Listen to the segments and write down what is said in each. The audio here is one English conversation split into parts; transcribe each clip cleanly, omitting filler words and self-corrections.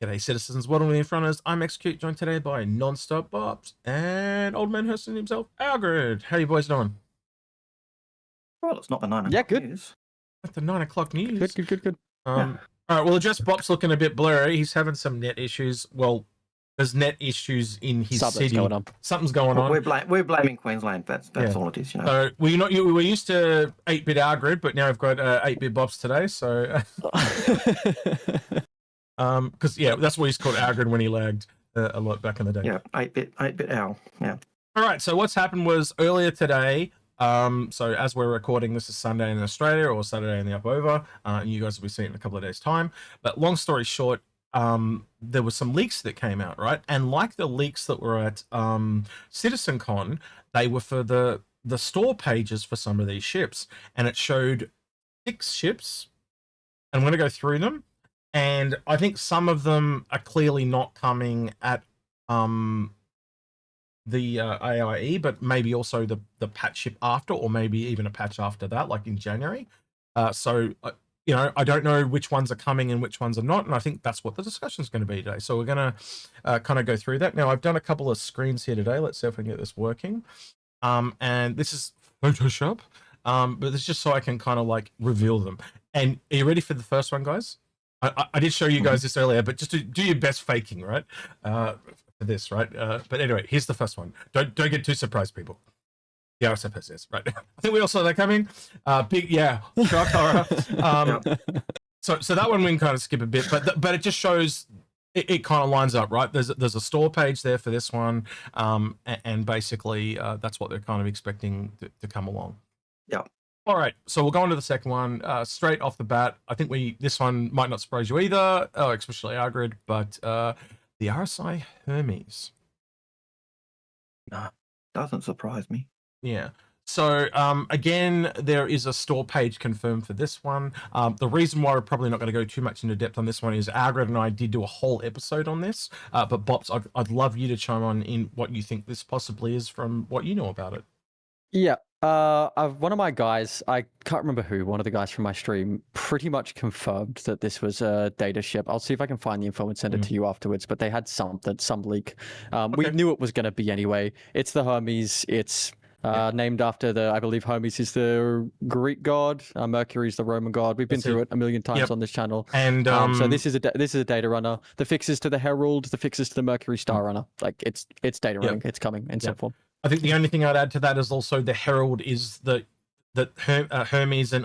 G'day, citizens. Welcome to the Inforunners. I'm Execute, joined today by NonStopBops and Old Man Hurston himself, Algared. How you boys doing? Well, it's not the 9 o'clock Yeah, good. news. At the 9 o'clock news. Good. All right, well, address Bop's looking a bit blurry. He's having some net issues. Well, there's net issues in his Something's city. going on. Something's going on. We're blaming Queensland. That's all it is, you know. So we're used to 8-bit Algared, but now we've got 8-bit Bops today. So, because that's what he's called, Algared, when he lagged a lot back in the day. Yeah, 8-bit owl. Yeah. All right. So what's happened was earlier today. So as we're recording, this is Sunday in Australia or Saturday in the up over, and you guys will be seeing it in a couple of days' time. But long story short, there were some leaks that came out, right? And like the leaks that were at CitizenCon, they were for the store pages for some of these ships, and it showed 6 ships. And I'm going to go through them, and I think some of them are clearly not coming at the AIE, but maybe also the patch ship after, or maybe even a patch after that, like in January. So I don't know which ones are coming and which ones are not, and I think that's what the discussion is going to be today. So we're going to kind of go through that. Now, I've done a couple of screens here today. Let's see if we can get this working. And this is Photoshop, but it's just so I can kind of like reveal them. And are you ready for the first one, guys? I did show you guys this earlier, but just to do your best faking, right? For this, right? But anyway, here's the first one. Don't get too surprised, people. The RSFS is right. I think we all saw that coming. Big, shock horror. So that one we can kind of skip a bit, but it just shows it kind of lines up, right? There's a store page there for this one, and basically that's what they're kind of expecting to come along. Yeah. All right, so we'll go on to the second one. Straight off the bat, I think this one might not surprise you either, especially Algared, but the RSI Hermes. No, doesn't surprise me. Yeah. So again, there is a store page confirmed for this one. The reason why we're probably not going to go too much into depth on this one is Algared and I did do a whole episode on this. But Bops, I'd love you to chime on in what you think this possibly is from what you know about it. Yeah. One of my guys, I can't remember who, one of the guys from my stream, pretty much confirmed that this was a data ship. I'll see if I can find the info and send it to you afterwards, but they had some leak. We knew it was going to be anyway. It's the Hermes. It's named after I believe Hermes is the Greek god, Mercury is the Roman god. We've been through it a million times on this channel. And so this is a data runner. The fixes to the Herald, the fixes to the Mercury Star Runner. Like it's data running. It's coming in some form. I think the only thing I'd add to that is also the Herald is that Hermes and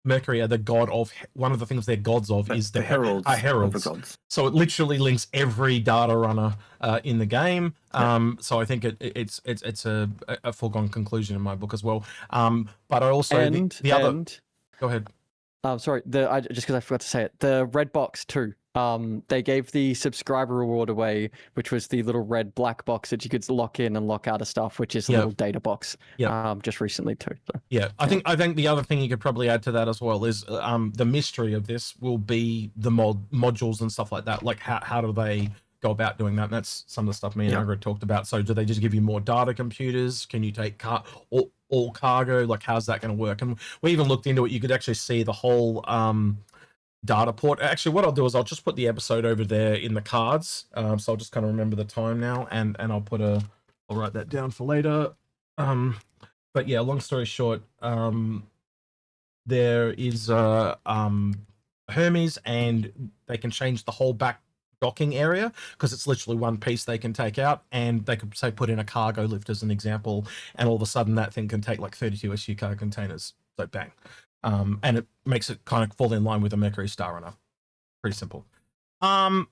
Mercury are the god of, one of the things they're gods of is the heralds. Heralds. So it literally links every data runner in the game. So I think it's a foregone conclusion in my book as well. But I also other. Go ahead. Sorry. Just because I forgot to say it, the red box too. They gave the subscriber reward away, which was the little red black box that you could lock in and lock out of stuff, which is a little data box. Just recently too. So, I think the other thing you could probably add to that as well is the mystery of this will be the modules and stuff like that. Like how do they go about doing that? And that's some of the stuff me and Algared talked about. So do they just give you more data computers? Can you take all cargo? Like how's that going to work? And we even looked into it. You could actually see the whole data port. Actually, what I'll do is I'll just put the episode over there in the cards. So I'll just kind of remember the time now, and I'll write that down for later. But yeah, long story short, there is Hermes, and they can change the whole back docking area because it's literally one piece they can take out, and they could say put in a cargo lift as an example, and all of a sudden that thing can take like 32 SU cargo containers. So bang. And it makes it kind of fall in line with a Mercury Star Runner. Pretty simple. Right.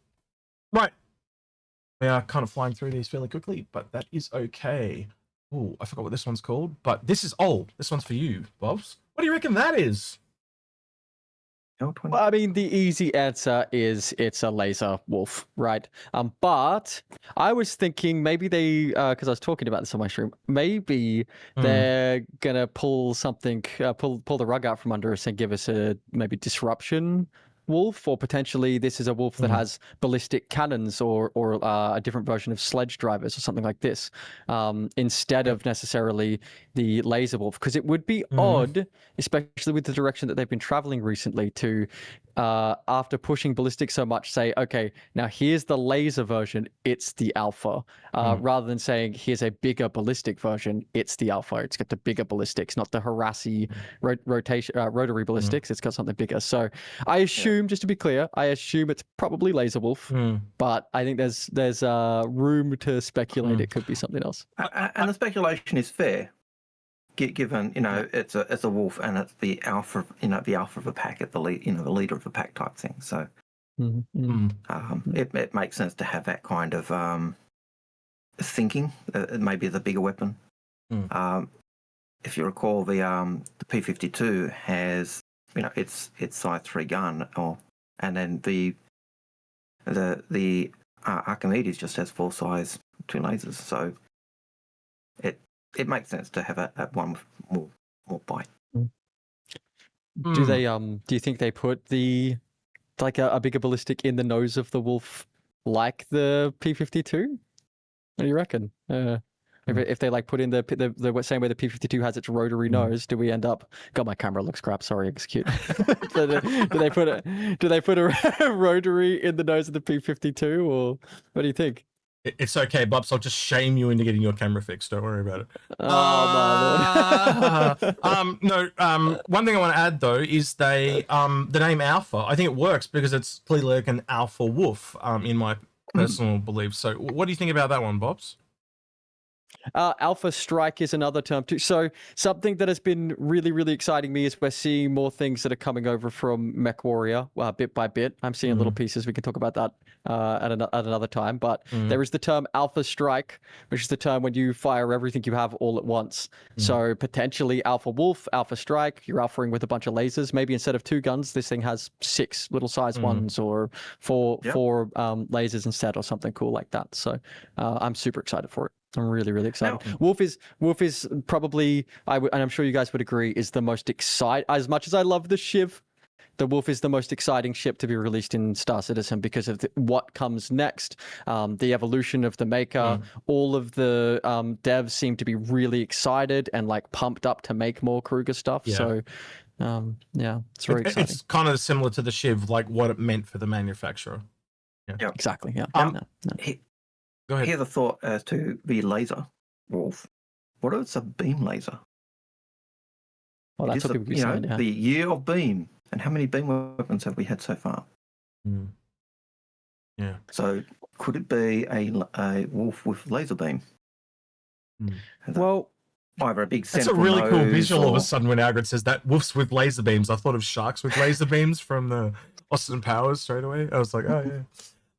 We are kind of flying through these fairly quickly, but that is okay. Oh, I forgot what this one's called, but this one's for you, Bobs. What do you reckon that is? Well, I mean, the easy answer is it's a laser wolf, right? But I was thinking maybe they, because I was talking about this on my stream, maybe they're gonna pull something, pull the rug out from under us and give us a maybe disruption wolf, or potentially this is a wolf that has ballistic cannons or a different version of sledge drivers or something like this, instead of necessarily the laser wolf, because it would be odd, especially with the direction that they've been traveling recently, to after pushing ballistic so much, say, okay, now here's the laser version, it's the alpha, rather than saying here's a bigger ballistic version, it's the alpha. It's got the bigger ballistics, not the harassy rotary ballistics. It's got something bigger. So I assume, just to be clear, I assume it's probably Laser Wolf, but I think there's room to speculate it could be something else. And the speculation is fair, given it's a wolf and it's the alpha, the alpha of a pack, at the lead, the leader of a pack type thing. So it makes sense to have that kind of thinking. Maybe the bigger weapon. If you recall, the P-52 has its size 3 gun, and then the Archimedes just has full size 2 lasers. So it makes sense to have a one with more bite. Do they do you think they put a bigger ballistic in the nose of the wolf like the P-52? What do you reckon? If they put in the same way the P-52 has its rotary nose, do we end up? God, my camera looks crap. Sorry, Execute. Do they put a rotary in the nose of the P-52, or what do you think? It's okay, Bubs. I'll just shame you into getting your camera fixed. Don't worry about it. Oh my lord. No. One thing I want to add though is the name Alpha. I think it works because it's clearly like an alpha wolf. In my personal belief. So, what do you think about that one, Bobs? Alpha Strike is another term too. So something that has been really, really exciting me is we're seeing more things that are coming over from MechWarrior bit by bit. I'm seeing little pieces. We can talk about that at another time. But there is the term Alpha Strike, which is the term when you fire everything you have all at once. So potentially Alpha Wolf, Alpha Strike, you're alphaing with a bunch of lasers. Maybe instead of 2 guns, this thing has 6 little size ones, or four lasers instead, or something cool like that. So I'm super excited for it. I'm really, really excited. Now, Wolf is probably, and I'm sure you guys would agree, is the most exciting. As much as I love the Shiv, the Wolf is the most exciting ship to be released in Star Citizen because of what comes next, the evolution of the Maker. All of the devs seem to be really excited and pumped up to make more Kruger stuff. So, it's very exciting. It's kind of similar to the Shiv, like what it meant for the manufacturer. Yeah, exactly. Yeah. Go ahead. Here's a thought as to the laser wolf. What if it's a beam laser? Well, that's what people be saying. The year of beam, and how many beam weapons have we had so far? Yeah. So could it be a wolf with laser beam? Well, either a big. That's a really cool visual. All of a sudden, when Algared says that wolves with laser beams, I thought of sharks with laser beams from the Austin Powers straight away. I was like, oh yeah.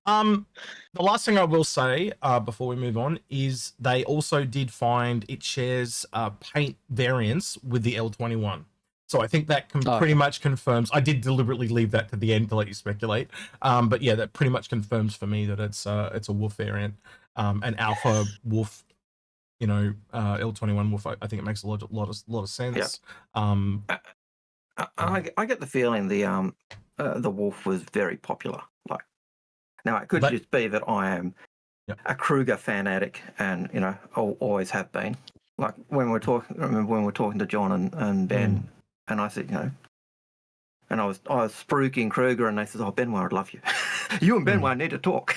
The last thing I will say before we move on is they also did find it shares paint variants with the L21. So I think that pretty much confirms. I did deliberately leave that to the end to let you speculate. But yeah, that pretty much confirms for me that it's a wolf variant, an alpha wolf. L21 wolf. I think it makes a lot of sense. Yeah. I get the feeling the wolf was very popular. Now, it could just be that I am a Kruger fanatic, and I'll always have been. Like when we're talking, I remember when we're talking to John and Ben, and I said, and I was spruiking Kruger, and they said, "Oh, Benway, I'd love you. You and Benway need to talk."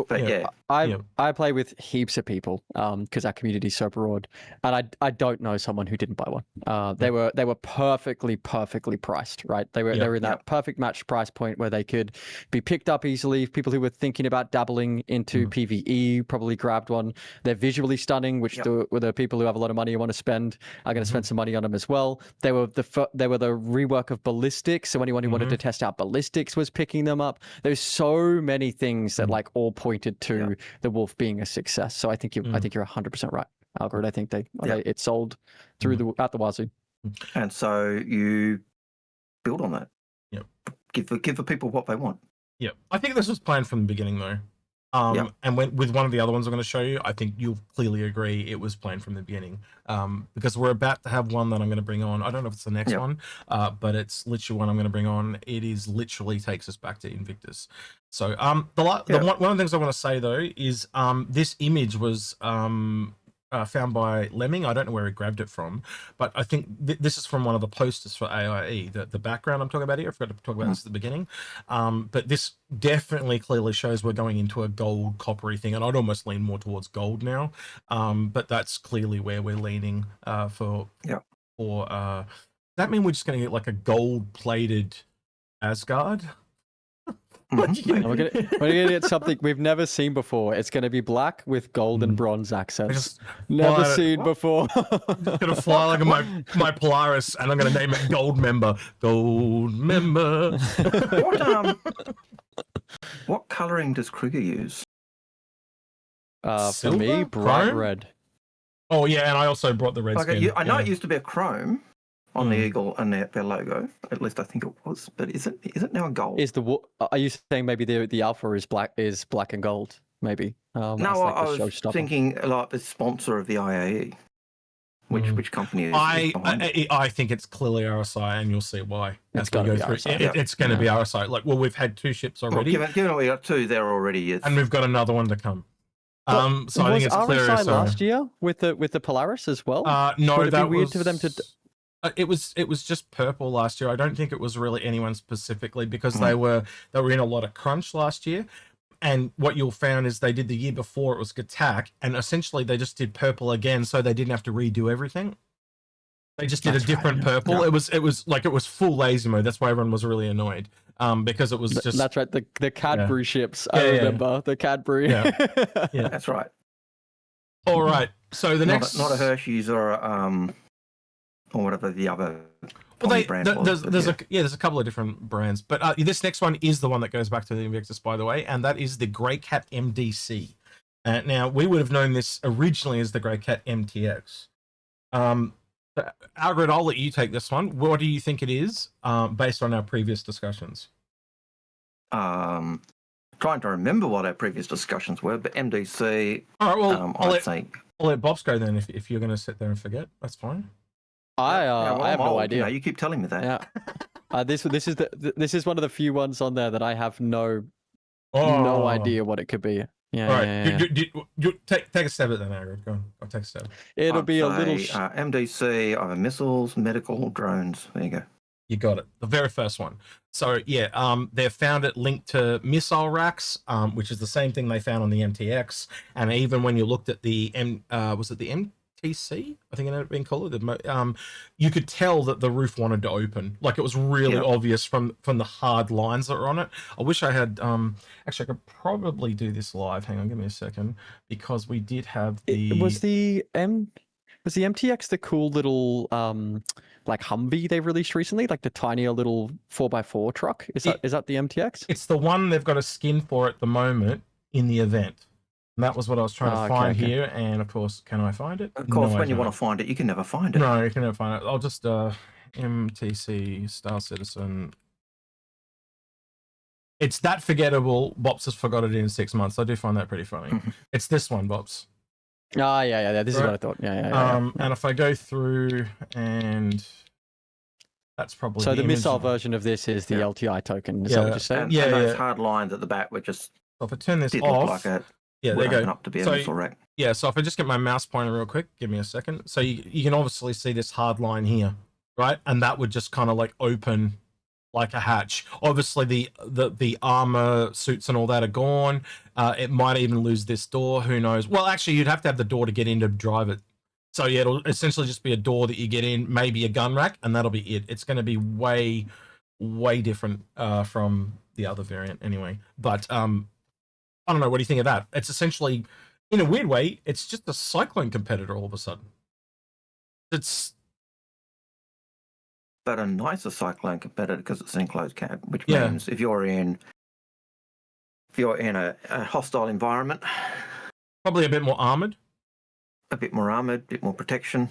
But I play with heaps of people because our community is so broad, and I don't know someone who didn't buy one. They were perfectly priced, right? They were in that perfect match price point where they could be picked up easily. People who were thinking about dabbling into PvE probably grabbed one. They're visually stunning, which the people who have a lot of money and want to spend are going to spend some money on them as well. They were the rework of ballistics, so anyone who wanted to test out ballistics was picking them up. There's so many things that all pointed to the wolf being a success. So I think you're 100% right, Algared. I think it sold through out the wazoo. And so you build on that. Yep. Give the people what they want. Yeah, I think this was planned from the beginning though. And with one of the other ones I'm going to show you, I think you'll clearly agree it was planned from the beginning. Because we're about to have one that I'm going to bring on. I don't know if it's the next one, but it's literally one I'm going to bring on. It is literally takes us back to Invictus. So one of the things I want to say though is this image was found by Lemming. I don't know where he grabbed it from, but I think this is from one of the posters for AIE. The background I'm talking about here, I forgot to talk about this at the beginning. But this definitely clearly shows we're going into a gold coppery thing, and I'd almost lean more towards gold now. But that's clearly where we're leaning for. Does that mean we're just going to get like a gold plated Asgard? We're gonna get something we've never seen before. It's gonna be black with gold and bronze accents. Never seen before. I'm just gonna fly like my Polaris, and I'm gonna name it Gold Member. Gold Member. What coloring does Kruger use? For me, bright chrome? red. Oh yeah, and I also brought the red skin. I know it used to be a chrome on the eagle and their logo. At least I think it was. But is it now a gold? Are you saying maybe the alpha is black and gold? Maybe. No, I was thinking like the sponsor of the IAE. Which company is I think it's clearly RSI, and you'll see why. It's going to be RSI. It's going to be RSI. Like, well, we've had 2 ships already. Well, given we got 2 there already, yes. And we've got another one to come. So I think it's clear RSI last year with the Polaris as well. No, would it that be weird was for them to. It was just purple last year. I don't think it was really anyone specifically, because they were in a lot of crunch last year. And what you'll found is they did the year before, it was Gattack, and essentially they just did purple again, so they didn't have to redo everything. They just did a different purple. Yeah. It was full lazy mode. That's why everyone was really annoyed. Because it was just. That's right. The Cadbury ships. I remember the Cadbury. Yeah, that's right. All right. So the next, not a Hershey's or whatever the other. Well, there's a couple of different brands, but this next one is the one that goes back to the Invictus, by the way, and that is the Grey Cat MDC. Now we would have known this originally as the Grey Cat MTX. Algared, I'll let you take this one. What do you think it is, based on our previous discussions? Trying to remember what our previous discussions were, but MDC. All right, well, I'll let Bobs go then. If you're going to sit there and forget, that's fine. I have no idea. You keep telling me that. Yeah. This is one of the few ones on there that I have no idea what it could be. Yeah. All right. You take a stab at that, Algared. Go on. I'll take a stab. It'll be a little. MDC, either missiles, medical, drones. There you go. You got it. The very first one. So yeah, they found it linked to missile racks, which is the same thing they found on the MTX. And even when you looked at the was it the MTC? I think it ended up being called. You could tell that the roof wanted to open. Like, it was really obvious from the hard lines that were on it. I wish I had. Actually, I could probably do this live. Hang on, give me a second, because we did have the. Was the MTX the cool little like Humvee they released recently, like the tinier little 4x4 truck? Is that the MTX? It's the one they've got a skin for at the moment in the event. And that was what I was trying to find here. And of course, can I find it? Of course, when you want to find it, you can never find it. No, you can never find it. I'll just MTC Star Citizen. It's that forgettable. Bops has forgot it in 6 months. I do find that pretty funny. It's this one, Bops. Oh, yeah. This is what I thought. Yeah. And if I go through, and that's probably so the missile version of this is the LTI token. Is that what you're saying? And those hard lines at the back were just. So if I turn this off, there you go. Up to be a missile rack. Yeah. So if I just get my mouse pointer real quick, give me a second. So you can obviously see this hard line here, right? And that would just kind of like open like a hatch. Obviously the armor suits and all that are gone. It might even lose this door, who knows. Well, actually, you'd have to have the door to get in to drive it. So yeah, it'll essentially just be a door that you get in, maybe a gun rack, and that'll be it. It's going to be way different from the other variant anyway. But I don't know, what do you think of that? It's essentially, in a weird way, it's just a Cyclone competitor all of a sudden. But a nicer Cyclone competitor because it's an enclosed cab, which means if you're in a hostile environment, probably a bit more armored, a bit more protection.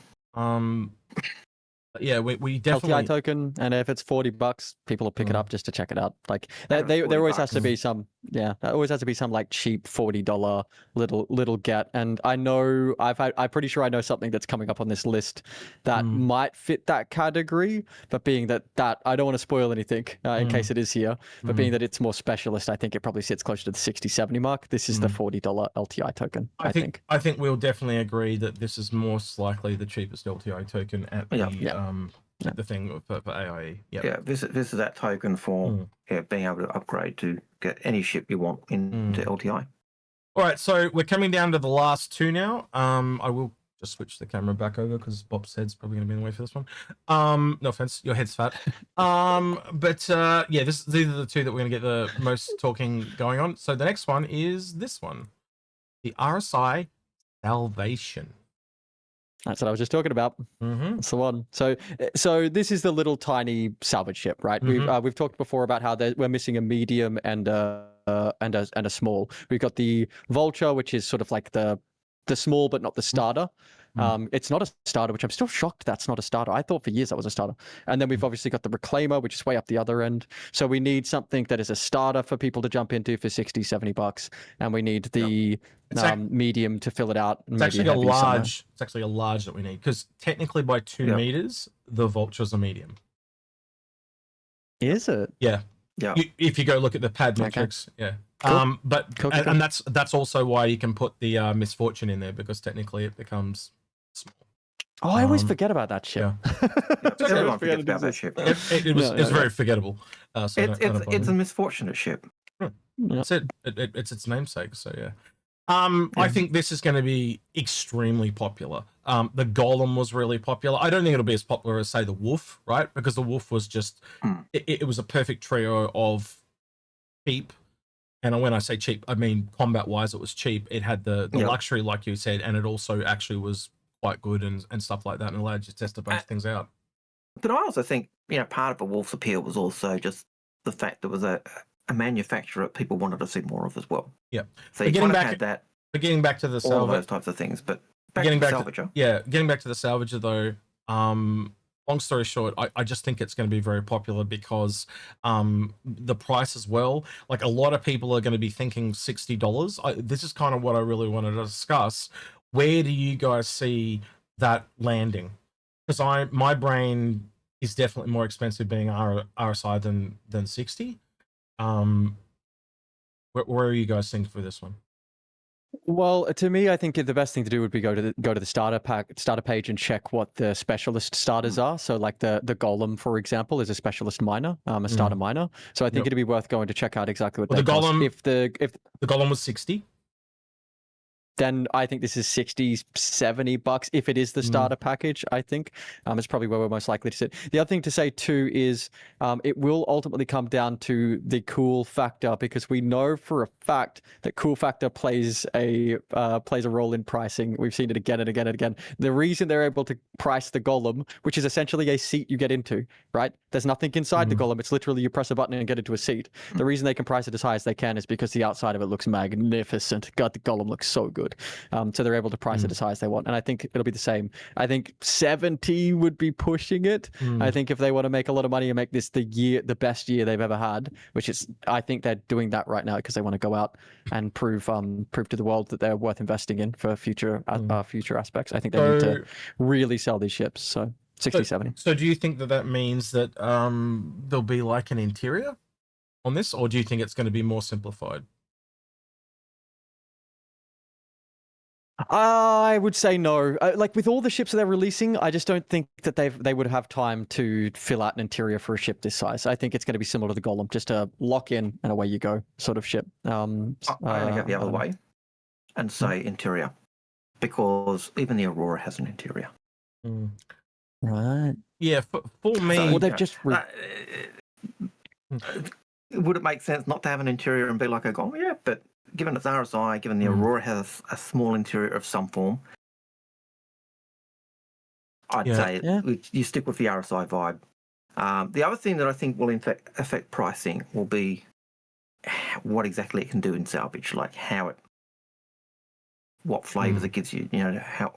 Yeah, we LTI definitely. token, and if it's $40, people will pick it up just to check it out. Like there always has to be some, there always has to be some like cheap $40 little get. And I know I'm pretty sure I know something that's coming up on this list that might fit that category. But being that I don't want to spoil anything in case it is here. But being that it's more specialist, I think it probably sits closer to the 60-70 mark. This is the $40 LTI token. I think we'll definitely agree that this is most likely the cheapest LTI token at the thing for AIE. Yeah, this is that token for being able to upgrade to get any ship you want into LTI. All right, so we're coming down to the last two now. I will just switch the camera back over because Bob's head's probably going to be in the way for this one. No offense, your head's fat. But yeah, these are the two that we're going to get the most talking going on. So the next one is this one, the RSI Salvation. That's what I was just talking about. That's the one. So this is the little tiny salvage ship, right? We've talked before about how we're missing a medium and a small. We've got the Vulture, which is sort of like the small but not the starter. It's not a starter, which I'm still shocked that's not a starter. I thought for years that was a starter. And then we've obviously got the Reclaimer, which is way up the other end. So we need something that is a starter for people to jump into for $60-$70, and we need the medium to fill it out. It's actually a large. It's actually a large that we need, because technically by 2 meters, the Vulture's a medium. Is it? Yeah. Yeah. If you go look at the pad metrics, Cool. Cool. And that's also why you can put the Misfortune in there, because technically it becomes small. Oh, I always forget about that ship. Everyone forgets about that ship. It's very forgettable. So it's a misfortunate ship. It's its namesake. So yeah. I think this is going to be extremely popular. The Golem was really popular. I don't think it'll be as popular as, say, the Wolf, right? Because the Wolf was just it was a perfect trio of cheap. And when I say cheap, I mean combat-wise, it was cheap. It had the luxury, like you said, and it also actually was quite good and stuff like that, and allowed you to test a bunch of things out. But I also think, part of the Wolf's appeal was also just the fact there was a manufacturer people wanted to see more of as well. Yeah. So you kind of had that. But getting back to the all of those types of things, but getting back to the Salvager. Getting back to the Salvager though. Long story short, I just think it's going to be very popular because the price as well. Like, a lot of people are going to be thinking $60. This is kind of what I really wanted to discuss. Where do you guys see that landing? Because my brain is definitely more expensive being RSI than 60. Where are you guys thinking for this one? Well, to me, I think the best thing to do would be go to the starter page and check what the specialist starters are. So, like the Golem, for example, is a specialist miner, a starter miner. So I think it'd be worth going to check out exactly what they cost. If the Golem was 60, then I think this is $60-$70 if it is the starter package. I think it's probably where we're most likely to sit. The other thing to say too is it will ultimately come down to the cool factor, because we know for a fact that cool factor plays a role in pricing. We've seen it again and again and again. The reason they're able to price the Golem, which is essentially a seat you get into, right? There's nothing inside the Golem. It's literally you press a button and get into a seat. The reason they can price it as high as they can is because the outside of it looks magnificent. God, the Golem looks so good. So they're able to price it as high as they want. And I think it'll be the same. I think 70 would be pushing it. I think if they want to make a lot of money and make this the best year they've ever had, which is, I think they're doing that right now because they want to go out and prove to the world that they're worth investing in for future aspects. I think they need to really sell these ships. So 60-70. So do you think that means that there'll be like an interior on this, or do you think it's going to be more simplified? I would say no. Like, with all the ships that they're releasing, I just don't think that they would have time to fill out an interior for a ship this size. I think it's going to be similar to the Golem, just a lock in and away you go sort of ship. I only go the other way and say interior, because even the Aurora has an interior. Right. Yeah, for me. Well, they've just. Would it make sense not to have an interior and be like a Golem? Yeah, but given its RSI, given the Aurora has a small interior of some form, I'd say you stick with the RSI vibe. The other thing that I think will affect pricing will be what exactly it can do in salvage, like what flavors it gives you,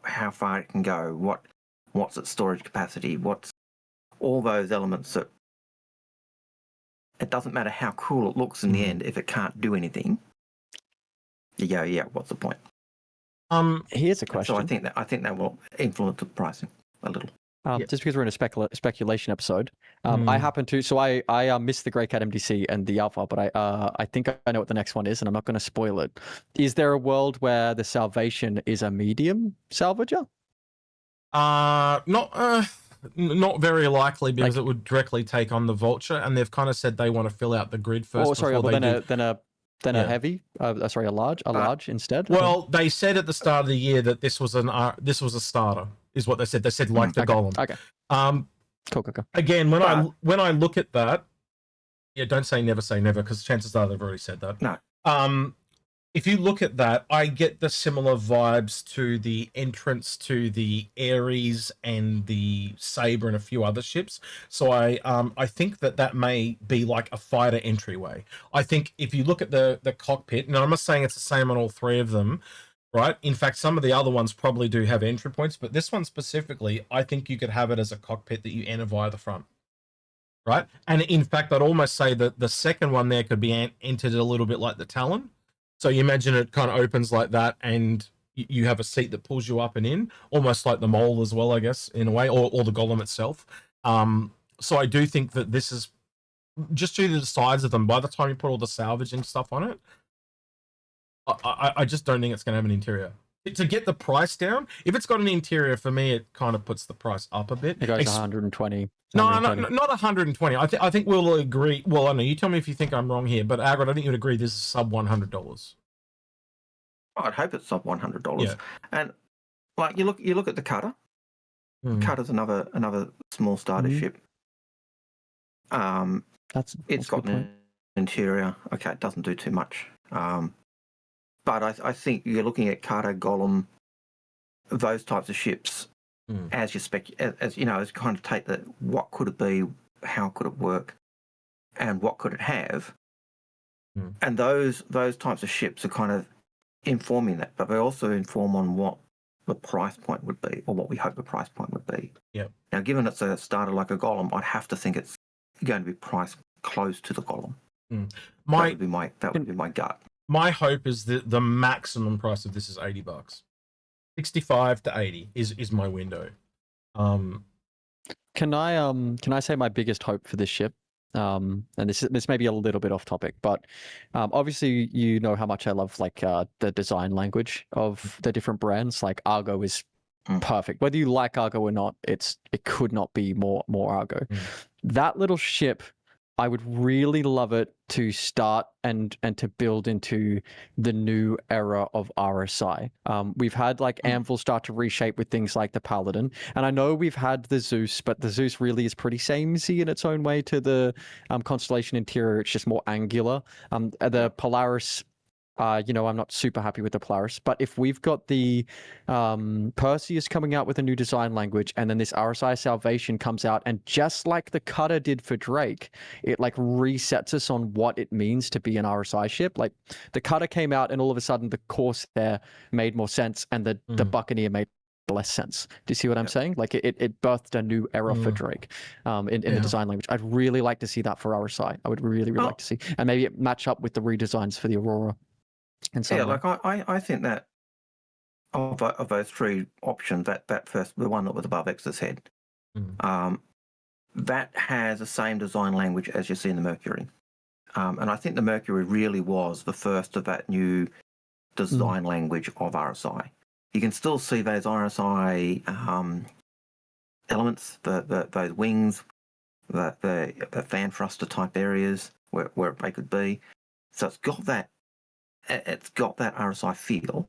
how far it can go, what's its storage capacity, what's all those elements that it doesn't matter how cool it looks in the end if it can't do anything. You go, yeah, what's the point? Here's a question. So I think that will influence the pricing a little. Just because we're in a speculation episode, I happen to. So I missed the Grey Cat MDC and the Alpha, but I think I know what the next one is, and I'm not going to spoil it. Is there a world where the Salvation is a medium salvager? Not very likely, because it would directly take on the Vulture, and they've kind of said they want to fill out the grid first. Oh, sorry, then a heavy. Sorry, a large instead. Well, they said at the start of the year that this was a starter, is what they said. They said the Golem. Okay. Cool. Again, when I look at that, don't say never, because chances are they've already said that. No. If you look at that, I get the similar vibes to the entrance to the Ares and the Saber and a few other ships. So I think that may be like a fighter entryway. I think if you look at the cockpit, and I'm not saying it's the same on all three of them, right? In fact, some of the other ones probably do have entry points, but this one specifically, I think you could have it as a cockpit that you enter via the front. Right? And in fact, I'd almost say that the second one there could be entered a little bit like the Talon. So you imagine it kind of opens like that, and you have a seat that pulls you up and in, almost like the Mole as well, I guess, in a way, or the Golem itself. So I do think that this is just due to the size of them. By the time you put all the salvaging stuff on it, I just don't think it's going to have an interior. To get the price down, if it's got an interior, for me, it kind of puts the price up a bit. It goes 120. No, not 120. I think we'll agree. Well, I don't know. You tell me if you think I'm wrong here, but Algared, I think you'd agree this is sub $100. I'd hope it's sub $100. Yeah. And like you look at the Cutter. Cutter's another small starter ship. It's got an interior. Okay, it doesn't do too much. But I think you're looking at Cutter, Golem, those types of ships. As you as you know, as kind of take the what could it be, how could it work, and what could it have, and those types of ships are kind of informing that, but they also inform on what the price point would be, or what we hope the price point would be. Yeah. Now, given it's a starter like a Golem, I'd have to think it's going to be priced close to the Golem. That would be my gut. My hope is that the maximum price of this is $80. 65 to 80 is my window. Can I say my biggest hope for this ship? And this may be a little bit off topic, but obviously you know how much I love like the design language of the different brands. Like Argo is perfect. Whether you like Argo or not, it could not be more Argo. That little ship, I would really love it to start and to build into the new era of RSI. We've had like Anvil start to reshape with things like the Paladin, and I know we've had the Zeus, but the Zeus really is pretty samey in its own way to the Constellation interior. It's just more angular. The Polaris, I'm not super happy with the Polaris, but if we've got the Perseus coming out with a new design language, and then this RSI Salvation comes out, and just like the Cutter did for Drake, it like resets us on what it means to be an RSI ship. Like the Cutter came out, and all of a sudden the Corsair made more sense, and the Buccaneer made less sense. Do you see what I'm saying? Like it birthed a new era for Drake in the design language. I'd really like to see that for RSI. I would really like to see, and maybe it match up with the redesigns for the Aurora. Like I think that of those three options, that first, the one that was above X's head, that has the same design language as you see in the Mercury, and I think the Mercury really was the first of that new design language of RSI. You can still see those RSI elements, those wings, the fan thruster type areas where they could be. So it's got that RSI feel,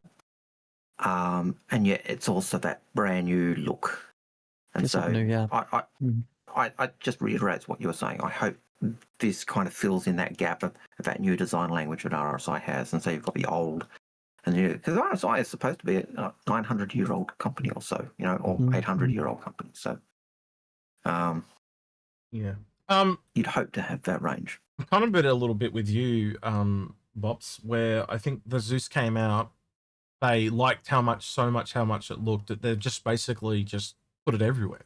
and yet it's also that brand new look. And so I just reiterate what you were saying. I hope this kind of fills in that gap of that new design language that RSI has. And so you've got the old and new, because RSI is supposed to be a 900-year-old company or so, or 800-year-old company. So, you'd hope to have that range. I'm kind of bit a little bit with you, Bops, where I think the Zeus came out, they liked how much it looked, that they've just basically just put it everywhere.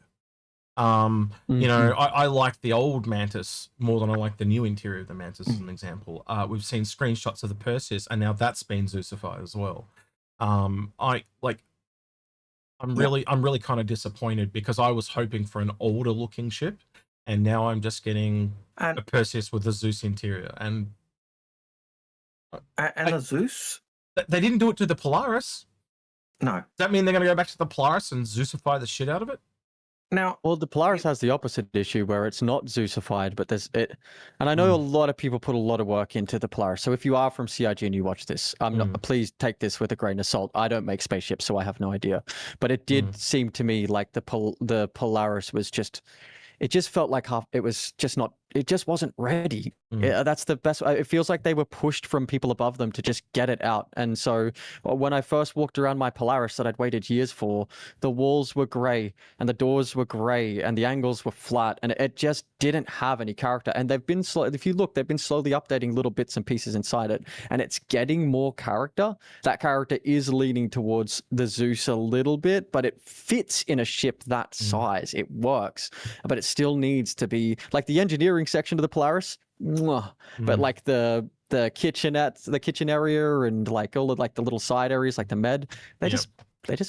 You know, I like the old Mantis more than I like the new interior of the Mantis, as an example. We've seen screenshots of the Perseus, and now that's been Zeusified as well. I'm really kind of disappointed because I was hoping for an older looking ship, and now I'm just getting a Perseus with a Zeus interior. And the Zeus, they didn't do it to the Polaris. No. Does that mean they're going to go back to the Polaris and Zeusify the shit out of it? Now, well, the Polaris has the opposite issue where it's not Zeusified, but there's it. And I know a lot of people put a lot of work into the Polaris. So if you are from CIG and you watch this, please take this with a grain of salt. I don't make spaceships, so I have no idea. But it did seem to me like the Polaris was just, it just felt like it was just not, it just wasn't ready. That's the best. It feels like they were pushed from people above them to just get it out. And so when I first walked around my Polaris that I'd waited years for, the walls were gray and the doors were gray and the angles were flat and it just didn't have any character. And they've been if you look, they've been slowly updating little bits and pieces inside it, and it's getting more character. That character is leaning towards the Zeus a little bit, but it fits in a ship that size. It works, but it still needs to be like the engineering section of the Polaris. But like the kitchenette, the kitchen area, and like all of like the little side areas, like the med, they just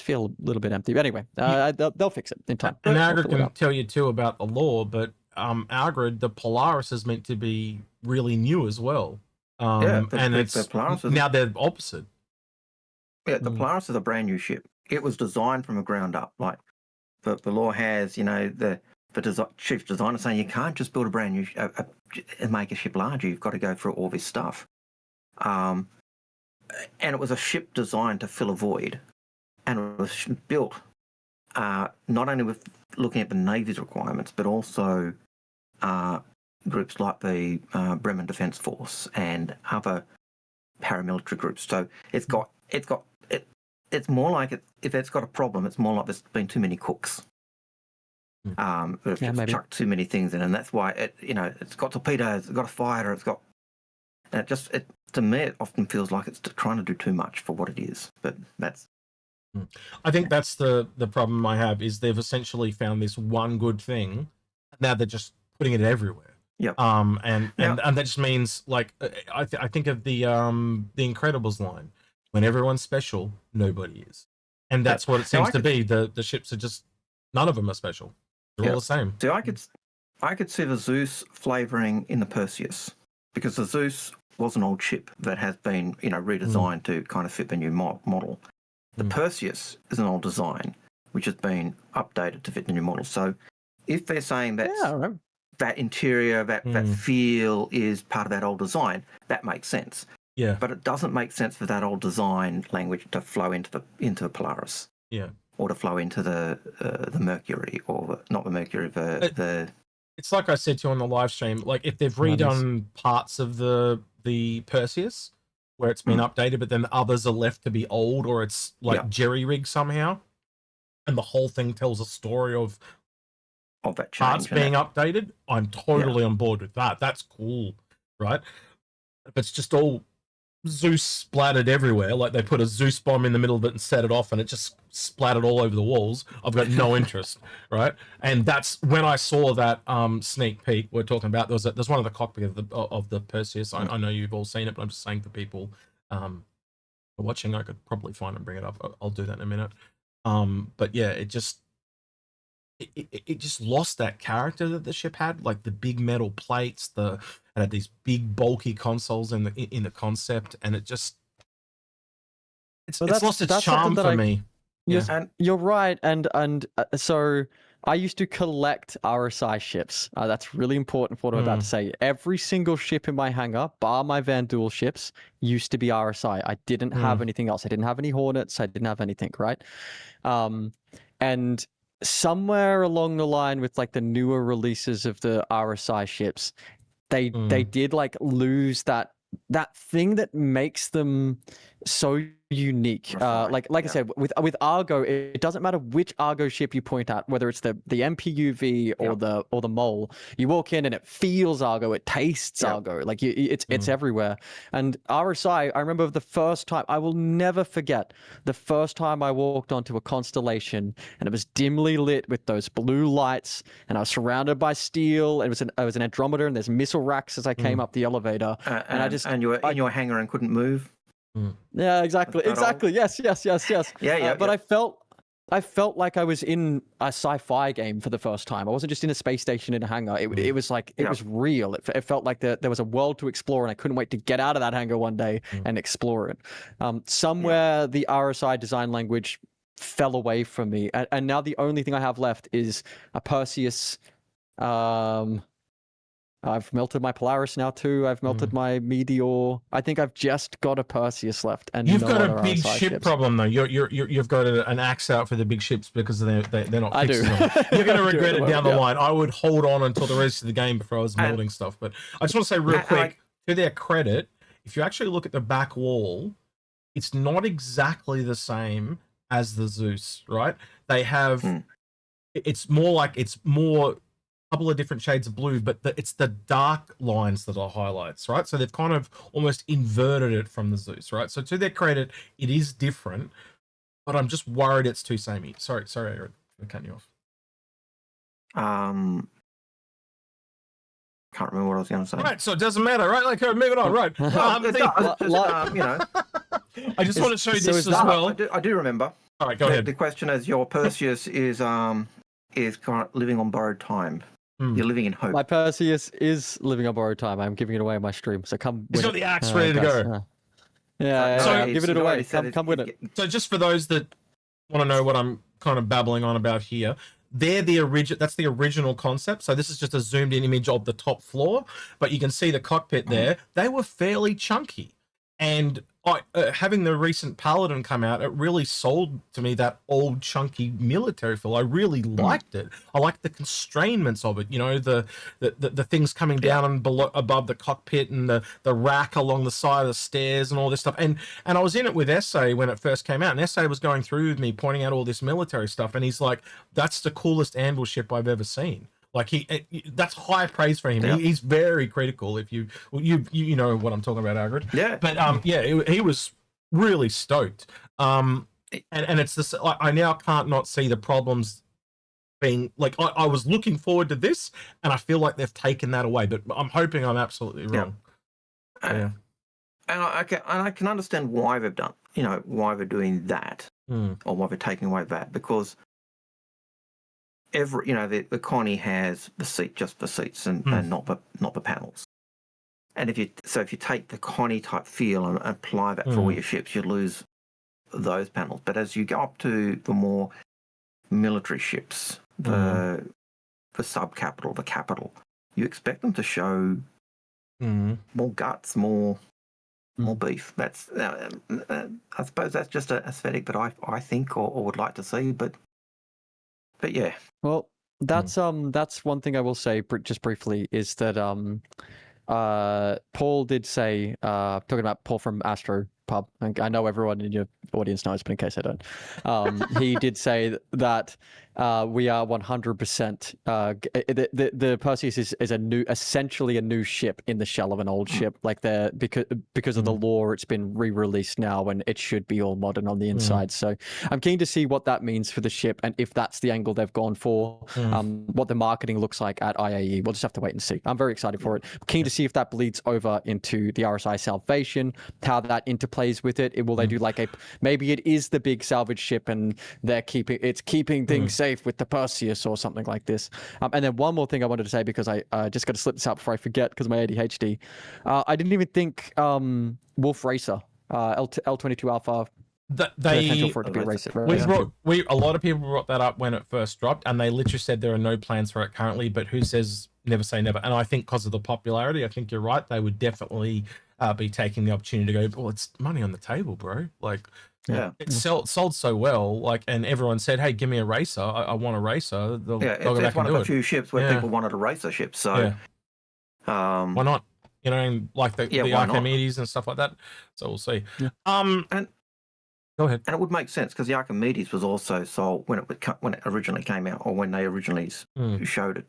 feel a little bit empty. But anyway, they'll fix it in time. And Algared can tell you too about the lore, but Algared, the Polaris is meant to be really new as well. And it's now they're opposite. Yeah, the Polaris is a brand new ship. It was designed from the ground up. Like the lore has, you know, the chief designer saying you can't just build a brand new and make a ship larger. You've got to go through all this stuff. And it was a ship designed to fill a void, and it was built not only with looking at the Navy's requirements, but also groups like the Bremen Defence Force and other paramilitary groups. So it's more like if it's got a problem, it's more like there's been too many cooks. Maybe chucked too many things in, and that's why it's got torpedoes, it's got a fighter, it's got, and it to me it often feels like it's trying to do too much for what it is. But that's, I think that's the problem I have, is they've essentially found this one good thing, now they're just putting it everywhere. Yep. And that just means, like, I think of the Incredibles line, when everyone's special, nobody is, and that's what it seems to be. The ships are just, none of them are special. They're all the same. So I could see the Zeus flavoring in the Perseus, because the Zeus was an old ship that has been, redesigned to kind of fit the new model. The Perseus is an old design which has been updated to fit the new model. So if they're saying that that interior, that feel is part of that old design, that makes sense. Yeah. But it doesn't make sense for that old design language to flow into the Polaris. Yeah. Or to flow into the Mercury, or not the Mercury, the. It's like I said to you on the live stream. Like, if they've redone parts of the Perseus where it's been updated, but then others are left to be old, or it's like jerry-rigged somehow, and the whole thing tells a story of that change, parts being updated, I'm totally on board with that. That's cool, right? If it's just all Zeus splattered everywhere, like they put a Zeus bomb in the middle of it and set it off and it just splattered all over the walls, I've got no interest, right? And that's when I saw that sneak peek we're talking about. There's one of the cockpit of the Perseus. I know you've all seen it, but I'm just saying for people watching, I could probably find and bring it up. I'll do that in a minute. But yeah, it just lost that character that the ship had, like the big metal plates, it had these big bulky consoles in the concept, and it's lost its charm for me. Yeah, and you're right, and so I used to collect RSI ships. That's really important for what I'm about to say. Every single ship in my hangar, bar my Van Duel ships, used to be RSI. I didn't have anything else. I didn't have any Hornets. I didn't have anything, right? And somewhere along the line with like the newer releases of the RSI ships, they did like lose that thing that makes them so unique. Like I said, with Argo, it doesn't matter which Argo ship you point at, whether it's the MPUV or the Mole. You walk in and it feels Argo, it tastes Argo. Like it's everywhere. And RSI, I remember the first time, I will never forget the first time I walked onto a constellation and it was dimly lit with those blue lights, and I was surrounded by steel. It was an Andrometer, and there's missile racks as I came up the elevator. And you were in your hangar and couldn't move. Yeah, exactly. Yes. Yeah. But I felt like I was in a sci-fi game for the first time. I wasn't just in a space station in a hangar. It was like it was real. It felt like there was a world to explore, and I couldn't wait to get out of that hangar one day and explore it. Somewhere the RSI design language fell away from me, and now the only thing I have left is a Perseus. I've melted my Polaris now too. I've melted my Meteor. I think I've just got a Perseus left, and you've no got other a big RSI ship ships. problem though. You've got an axe out for the big ships because they're not fixing them. You're going to regret it down the line. I would hold on until the rest of the game before I was melding stuff. But I just want to say real quick, to their credit, if you actually look at the back wall, it's not exactly the same as the Zeus, right? They have, it's more couple of different shades of blue, but it's the dark lines that are highlights, right? So they've kind of almost inverted it from the Zeus, right? So to their credit, it is different, but I'm just worried it's too samey. Sorry, Eric, I'm cutting you off. Can't remember what I was going to say. Right, so it doesn't matter, right? Like, moving on, right? I just want to show you this as well. I do remember. All right, go ahead. The question is, your Perseus is kind of living on borrowed time. You're living in hope. My Perseus is living on borrowed time. I'm giving it away on my stream, so come. He's got the axe ready to go. I'm giving it away. Come with it. So just for those that want to know what I'm kind of babbling on about here, they're the original. That's the original concept. So this is just a zoomed in image of the top floor, but you can see the cockpit there. They were fairly chunky, and having the recent Paladin come out, it really sold to me that old chunky military feel. I really liked it. I liked the constrainments of it. You know, the things coming down and below, above the cockpit, and the rack along the side of the stairs and all this stuff. And I was in it with Essay when it first came out, and Essay was going through with me, pointing out all this military stuff, and he's like, "That's the coolest anvil ship I've ever seen." Like that's high praise for him. He's very critical. If you know what I'm talking about, Algared. Yeah. But he was really stoked. And it's this. I now can't not see the problems being like. I was looking forward to this, and I feel like they've taken that away. But I'm hoping I'm absolutely wrong. And I can understand why they've done. You know, why they're doing that, or why they're taking away that, because the Connie has the seat, just the seats, and not the panels. And if you take the Connie type feel and apply that for all your ships, you lose those panels. But as you go up to the more military ships, the sub-capital, the capital, you expect them to show more guts, more beef. That's I suppose that's just an aesthetic that I think or would like to see, but yeah. Well, that's one thing I will say just briefly is that Paul did say, talking about Paul from Astro Pub, I know everyone in your audience knows, but in case I don't, he did say that we are 100%. The Perseus is essentially a new ship in the shell of an old ship. Like because of the lore, it's been re-released now, and it should be all modern on the inside. So I'm keen to see what that means for the ship, and if that's the angle they've gone for, what the marketing looks like at IAE. We'll just have to wait and see. I'm very excited for it. I'm keen to see if that bleeds over into the RSI Salvation, how that interplays with it. Will they do like maybe it is the big salvage ship, and they're keeping things safe with the Perseus or something like this. And then one more thing I wanted to say, because I just got to slip this out before I forget because of my ADHD. I didn't even think Wolf Racer, L22 Alpha, potential for it to be a racer. A lot of people brought that up when it first dropped, and they literally said there are no plans for it currently, but who says never say never? And I think because of the popularity, I think you're right. They would definitely be taking the opportunity to go, well, it's money on the table, bro. Like, it sold so well, like, and everyone said, hey, give me a racer. I want a racer. They'll go back it's one and of the few ships where people wanted a racer ship. So why not? you know, and like the why not? Archimedes and stuff like that. So we'll see. Yeah. And go ahead. And it would make sense because the Archimedes was also sold when it originally came out, or when they originally showed it.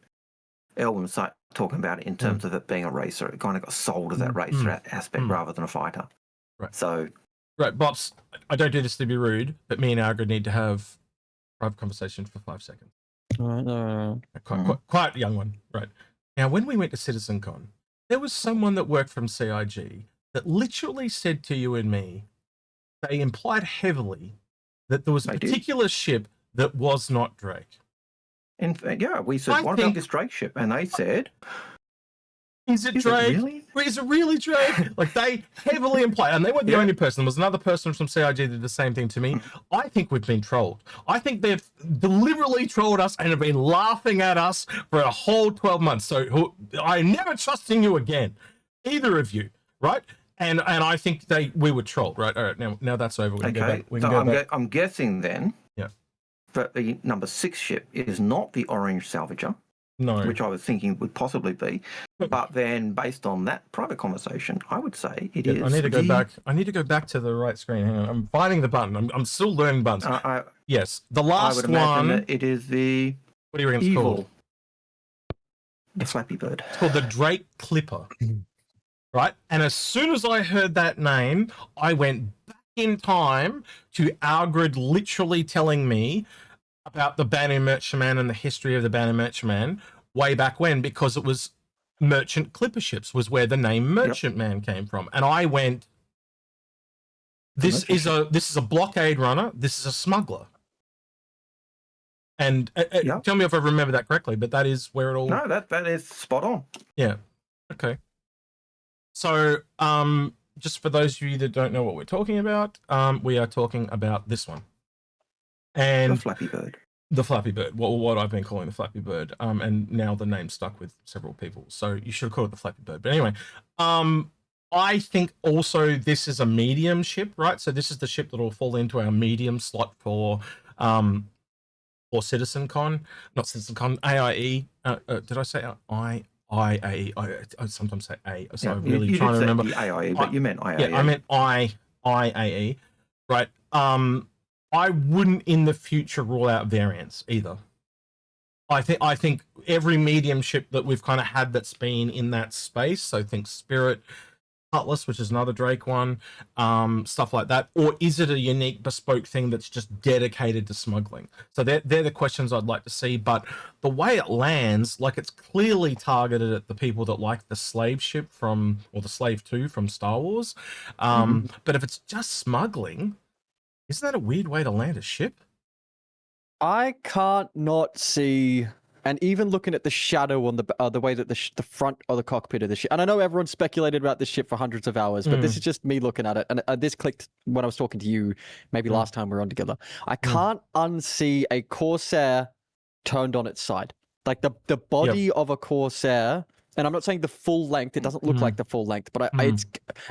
Elwyn was talking about it in terms of it being a racer. It kind of got sold as that racer aspect rather than a fighter. Right. So, right, Bops. I don't do this to be rude, but me and Algared need to have a private conversation for 5 seconds. Quite a young one, right? Now, when we went to CitizenCon, there was someone that worked from CIG that literally said to you and me, they implied heavily that there was a particular ship that was not Drake. In fact, we said, what about this Drake ship? And they said, is it Drake? Really? Is it really Drake? Like, they heavily implied, and they weren't the only person. There was another person from CIG that did the same thing to me. I think we've been trolled. I think they've deliberately trolled us and have been laughing at us for a whole 12 months. So I'm never trusting you again, either of you, right? And I think we were trolled, right? All right, now that's over. We can go back. We can go back. I'm guessing then that the number 6 ship is not the Orange Salvager. No. Which I was thinking would possibly be. But then based on that private conversation, I would say it is. I need to go back. I need to go back to the right screen. Hang on. I'm finding the button. I'm still learning buttons. Yes. The last I would imagine one. That it is the What do you reckon it's called? The Flappy Bird. It's called the Drake Clipper. Right? And as soon as I heard that name, I went back in time to Algared literally telling me about the Banu Merchantman and the history of the Banu Merchantman way back when, because it was merchant clipper ships was where the name Merchantman came from. And I went, this is a blockade runner, this is a smuggler. And tell me if I remember that correctly, but that is where it all... No, that is spot on. Yeah. Okay. So, just for those of you that don't know what we're talking about, we are talking about this one. And the Flappy Bird. The Flappy Bird. What I've been calling the Flappy Bird. And now the name stuck with several people. So you should have called it the Flappy Bird. But anyway, I think also this is a medium ship, right? So this is the ship that will fall into our medium slot for CitizenCon. Not CitizenCon, AIE. Did I say IAE? I sometimes say A, so I'm really trying to remember. The AIE, but you meant IAE. Yeah, I meant IAE, right? I wouldn't in the future rule out variants either. I think every medium ship that we've kind of had that's been in that space, so think Spirit, Cutlass, which is another Drake one, stuff like that, or is it a unique bespoke thing that's just dedicated to smuggling? So they're the questions I'd like to see. But the way it lands, like, it's clearly targeted at the people that like the slave ship or the Slave 2 from Star Wars. But if it's just smuggling, isn't that a weird way to land a ship? I can't not see, and even looking at the shadow on the way that the front of the cockpit of the ship, and I know everyone speculated about this ship for hundreds of hours, but this is just me looking at it, and this clicked when I was talking to you, maybe last time we were on together. I can't unsee a Corsair turned on its side, like the body of a Corsair. And I'm not saying the full length. It doesn't look like the full length, but it's,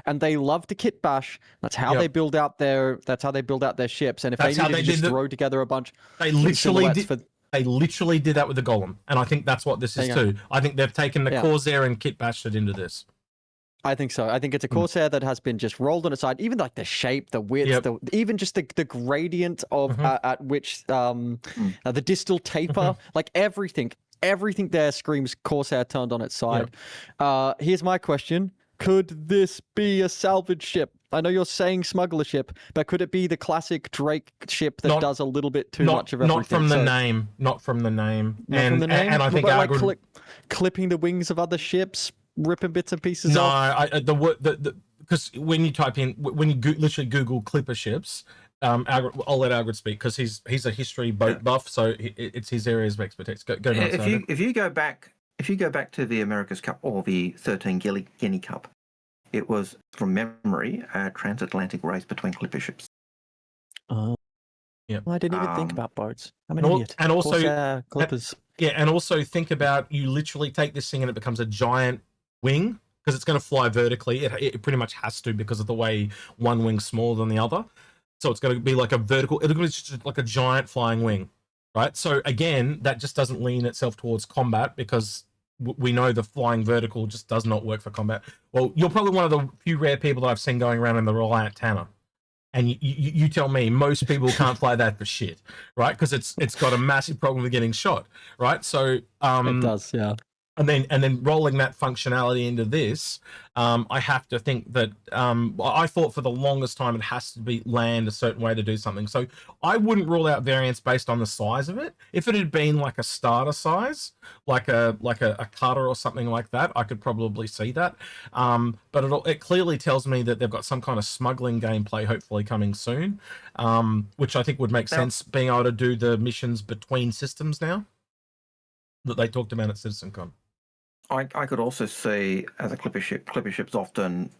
and they love to kit bash. That's how they build out their. That's how they build out their ships. And if they needed to just throw together a bunch, they literally did. They literally did that with the Golem, and I think that's what this is too. I think they've taken the Corsair and kit bashed it into this. I think so. I think it's a Corsair that has been just rolled on its side. Even like the shape, the width, even just the gradient of at which the distal taper, like everything. Everything there screams Corsair turned on its side. Here's my question. Could this be a salvage ship? I know you're saying smuggler ship, but could it be the classic Drake ship that does a little bit too much of everything? Not from the name. Not from the name. And I think like clipping the wings of other ships, ripping bits and pieces off? No, because when you type in, when you literally Google clipper ships, I'll let Algared speak because he's a history boat buff, so it's his areas of expertise. Go if you go back to the America's Cup or the 13 Guinea Cup, it was from memory a transatlantic race between clipper ships. Well, I didn't even think about boats. I'm an idiot. And also Corsair, clippers. And also think about, you literally take this thing and it becomes a giant wing because it's going to fly vertically. It pretty much has to because of the way one wing's smaller than the other. So it's going to be like a vertical, it'll be just like a giant flying wing, right? So again, that just doesn't lean itself towards combat because we know the flying vertical just does not work for combat. Well, you're probably one of the few rare people that I've seen going around in the Reliant Tanner. And you tell me most people can't fly that for shit, right? Because it's got a massive problem with getting shot, right? So it does, yeah. And then rolling that functionality into this, I have to think that I thought for the longest time it has to be land a certain way to do something. So I wouldn't rule out variants based on the size of it. If it had been like a starter size, like a cutter or something like that, I could probably see that. But it clearly tells me that they've got some kind of smuggling gameplay hopefully coming soon, which I think would make sense, being able to do the missions between systems now that they talked about at CitizenCon. I could also see as a clipper ships often,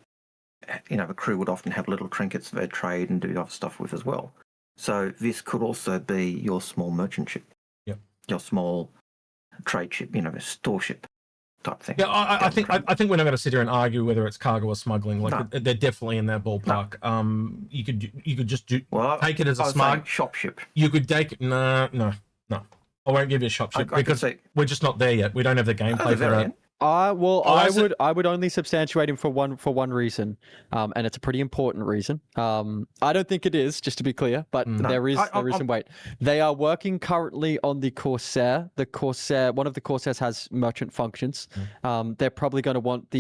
the crew would often have little trinkets they trade and do other stuff with as well. So this could also be your small merchant ship, your small trade ship, a store ship type thing. Yeah, I think we're not going to sit here and argue whether it's cargo or smuggling. Like they're definitely in that ballpark. No. You could just take it as a smug shop ship. You could take it. No. I won't give you a shop ship because we're just not there yet. We don't have the gameplay for that. I would only substantiate him for one reason, and it's a pretty important reason. I don't think it is, just to be clear, but there is some weight. They are working currently on the Corsair. One of the Corsairs has merchant functions. They're probably going to want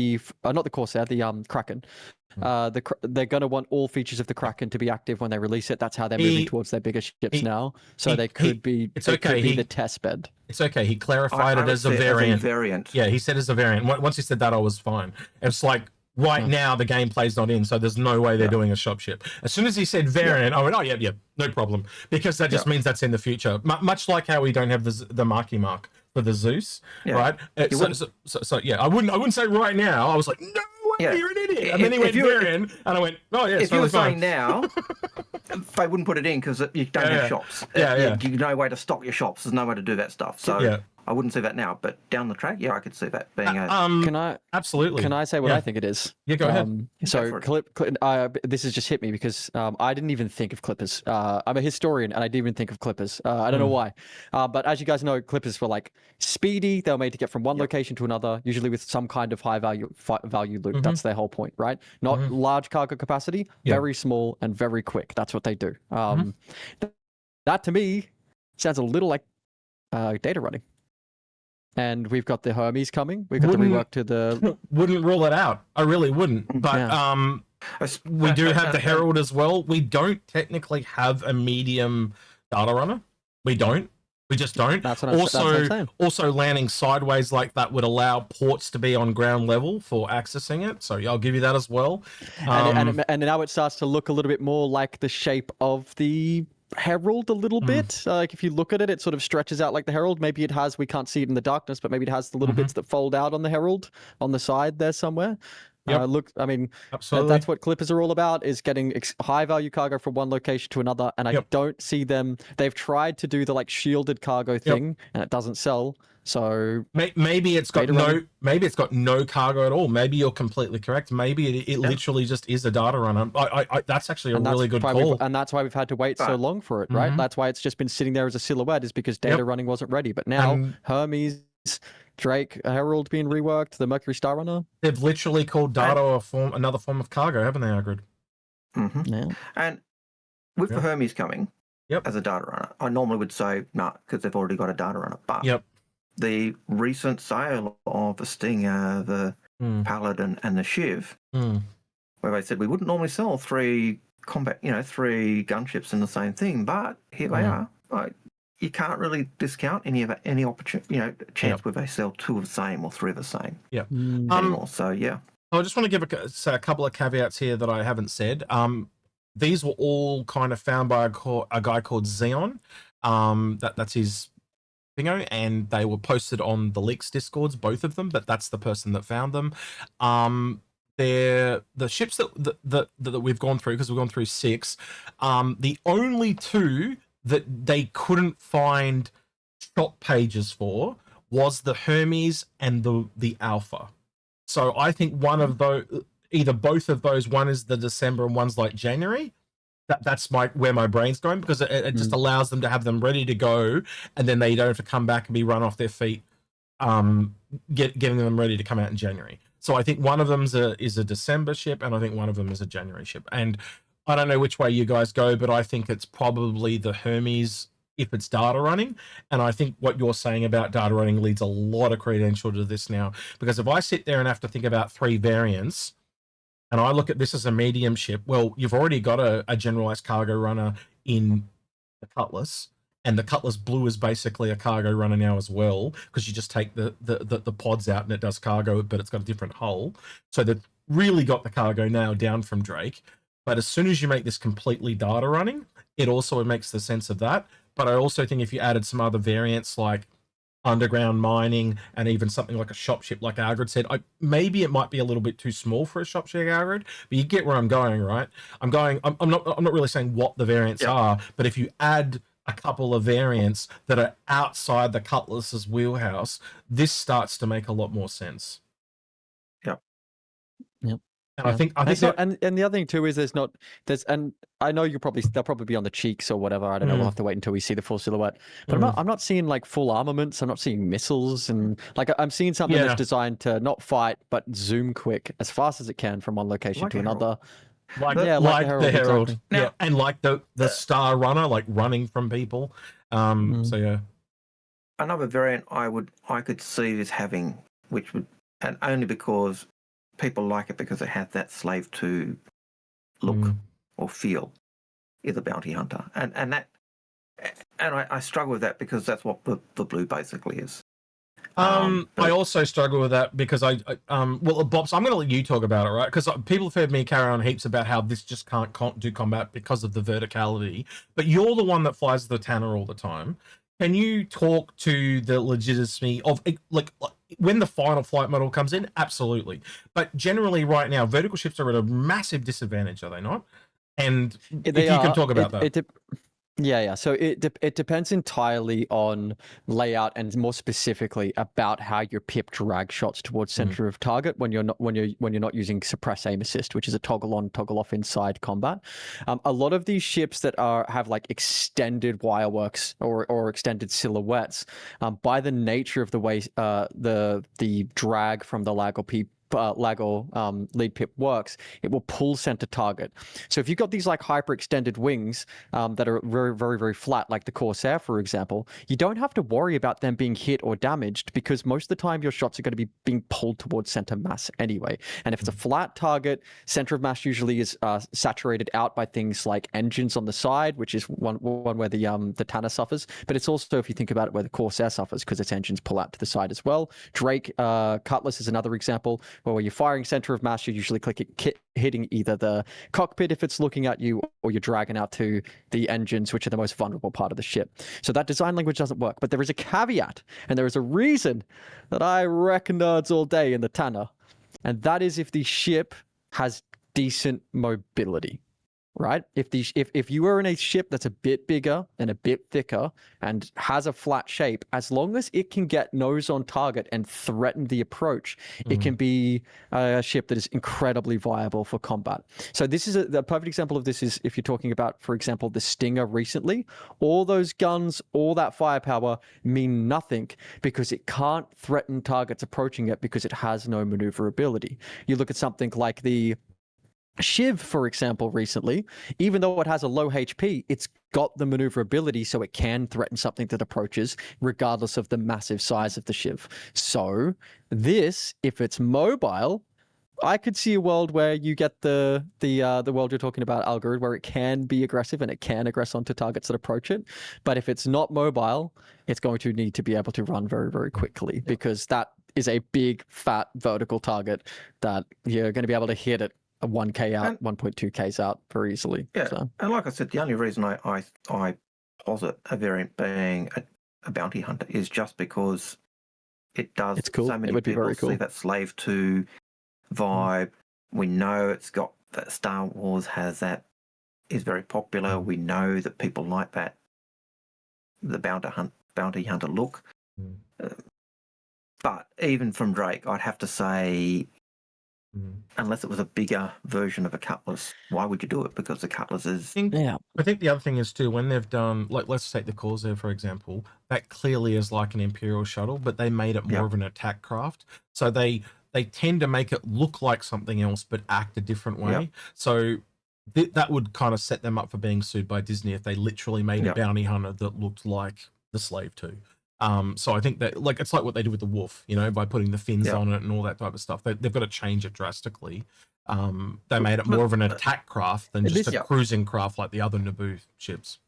not the Corsair, the Kraken. They're going to want all features of the Kraken to be active when they release it. That's how they're moving towards their bigger ships now. So they could be the test bed. It's okay. He clarified it as a variant. Yeah, he said as a variant. Once he said that, I was fine. It's like right now the gameplay's not in, so there's no way they're doing a shop ship. As soon as he said variant, I went, oh yeah, no problem, because that just means that's in the future. Much like how we don't have the marquee mark for the Zeus, right? So yeah, I wouldn't say right now. I was like, no. You're an idiot. And then he went variant, and I went, oh yeah. If you were saying now, they wouldn't put it in because you don't have shops. You no way to stock your shops. There's no way to do that stuff. So I wouldn't see that now. But down the track, I could see that being absolutely. Can I say what I think it is? Yeah, go ahead. So this has just hit me because I didn't even think of clippers. I'm a historian, and I didn't even think of clippers. I don't know why. But as you guys know, clippers were like speedy. They were made to get from one location to another, usually with some kind of high value loot. That's their whole point, right? Not large cargo capacity, very small and very quick. That's what they do. That to me sounds a little like data running. And we've got the Hermes coming. We've got the rework to the. Wouldn't rule it out. I really wouldn't. But we do have the Herald as well. We don't technically have a medium data runner. We don't. We just don't. That's what I'm saying. Also, landing sideways like that would allow ports to be on ground level for accessing it. So I'll give you that as well. And now it starts to look a little bit more like the shape of the Herald a little bit. Like if you look at it, it sort of stretches out like the Herald. Maybe it has, we can't see it in the darkness, but maybe it has the little bits that fold out on the Herald on the side there somewhere. Absolutely. That's what clippers are all about, is getting high value cargo from one location to another. And I don't see them. They've tried to do the like shielded cargo thing and it doesn't sell. So maybe it's got no cargo at all. Maybe you're completely correct. Maybe it literally just is a data runner. That's actually a really good call. And that's why we've had to wait so long for it, right? That's why it's just been sitting there as a silhouette, is because data running wasn't ready. But now Hermes, Drake, Herald being reworked, the Mercury Star Runner. They've literally called data another form of cargo, haven't they, Algared? And with the Hermes coming as a data runner, I normally would say no, because they've already got a data runner. But the recent sale of the Stinger, the Paladin, and the Shiv, where they said we wouldn't normally sell three gunships in the same thing, but here they are. You can't really discount any opportunity, chance where they sell two of the same or three of the same. Anymore. So I just want to give a couple of caveats here that I haven't said. These were all kind of found by a guy called Xeon. That's his thingo, and they were posted on the Leaks Discords, both of them, but that's the person that found them. They're the ships that we've gone through, because we've gone through 6. The only 2 that they couldn't find shop pages for was the Hermes and the Alpha. So I think one of those, either both of those, one is the December and one's like January. That's where my brain's going, because it just allows them to have them ready to go, and then they don't have to come back and be run off their feet getting them ready to come out in January. So I think one of them is a December ship, and I think one of them is a January ship. And I don't know which way you guys go, but I think it's probably the Hermes if it's data running. And I think what you're saying about data running leads a lot of credential to this now, because if I sit there and have to think about 3 variants, and I look at this as a medium ship, well, you've already got a generalized cargo runner in the Cutlass, and the Cutlass Blue is basically a cargo runner now as well, because you just take the pods out and it does cargo, but it's got a different hull. So they've really got the cargo nailed down from Drake. But as soon as you make this completely data running, it also makes the sense of that. But I also think if you added some other variants like underground mining and even something like a shop ship, like Algared said, maybe it might be a little bit too small for a shop ship, Algared, but you get where I'm going, right? I'm not really saying what the variants are, but if you add a couple of variants that are outside the Cutlass's wheelhouse, this starts to make a lot more sense. And I think and the other thing too is and I know they'll probably be on the cheeks or whatever. I don't know. We'll have to wait until we see the full silhouette. But I'm not seeing like full armaments. I'm not seeing missiles, and like I'm seeing something that's designed to not fight but zoom quick as fast as it can from one location to another. Like the Herald, exactly. and like the Star Runner, like running from people. So yeah, another variant I could see this having, which would, and only because people like it because it has that slave 2 look or feel, is a bounty hunter, and I struggle with that because that's what the blue basically is. I also struggle with that because well, Bops, I'm going to let you talk about it, right? Because people have heard me carry on heaps about how this just can't do combat because of the verticality, but you're the one that flies the Tanner all the time. Can you talk to the legitimacy of, like when the final flight model comes in? Absolutely. But generally right now, vertical ships are at a massive disadvantage, are they not? And if you can talk about that. Yeah. So it depends entirely on layout and more specifically about how your pip drag shots towards center of target when you're not using suppress aim assist, which is a toggle on, toggle off inside combat. A lot of these ships that have like extended wireworks or extended silhouettes, by the nature of the way the drag from the lag or lead pip works, it will pull center target. So if you've got these like hyper extended wings that are very, very, very flat, like the Corsair, for example, you don't have to worry about them being hit or damaged because most of the time your shots are going to be being pulled towards center mass anyway. And if it's a flat target, center of mass usually is saturated out by things like engines on the side, which is one where the Tanner suffers. But it's also, if you think about it, where the Corsair suffers because its engines pull out to the side as well. Drake Cutlass is another example where you're firing center of mass, you're usually hitting either the cockpit if it's looking at you, or you're dragging out to the engines, which are the most vulnerable part of the ship. So that design language doesn't work. But there is a caveat, and there is a reason that I wreck nerds all day in the Tanner, and that is if the ship has decent mobility. Right? If you are in a ship that's a bit bigger and a bit thicker and has a flat shape, as long as it can get nose on target and threaten the approach, it can be a ship that is incredibly viable for combat. So this is the perfect example of this is if you're talking about, for example, the Stinger recently. All those guns, all that firepower mean nothing because it can't threaten targets approaching it because it has no maneuverability. You look at something like the Shiv, for example, recently, even though it has a low HP, it's got the maneuverability so it can threaten something that approaches regardless of the massive size of the Shiv. So this, if it's mobile, I could see a world where you get the world you're talking about, Algared, where it can be aggressive and it can aggress onto targets that approach it. But if it's not mobile, it's going to need to be able to run very, very quickly because that is a big, fat vertical target that you're going to be able to hit it 1K out, 1.2Ks out very easily. Yeah, so. And like I said, the only reason I posit a variant being a bounty hunter is just because it does. It's cool. So many people see that slave 2 vibe. We know it's got that Star Wars has that, is very popular. We know that people like that, the bounty hunter look. But even from Drake, I'd have to say Unless it was a bigger version of a Cutlass. Why would you do it? Because the Cutlass is... I think the other thing is too, when they've done, like, let's take the Corsair, for example, that clearly is like an Imperial shuttle, but they made it more of an attack craft. So they tend to make it look like something else, but act a different way. So that would kind of set them up for being sued by Disney if they literally made a bounty hunter that looked like the Slave 2. So I think that, like, it's like what they did with the Wolf, you know, by putting the fins on it and all that type of stuff. They've got to change it drastically. They made it more of an attack craft than just a cruising craft like the other Naboo ships.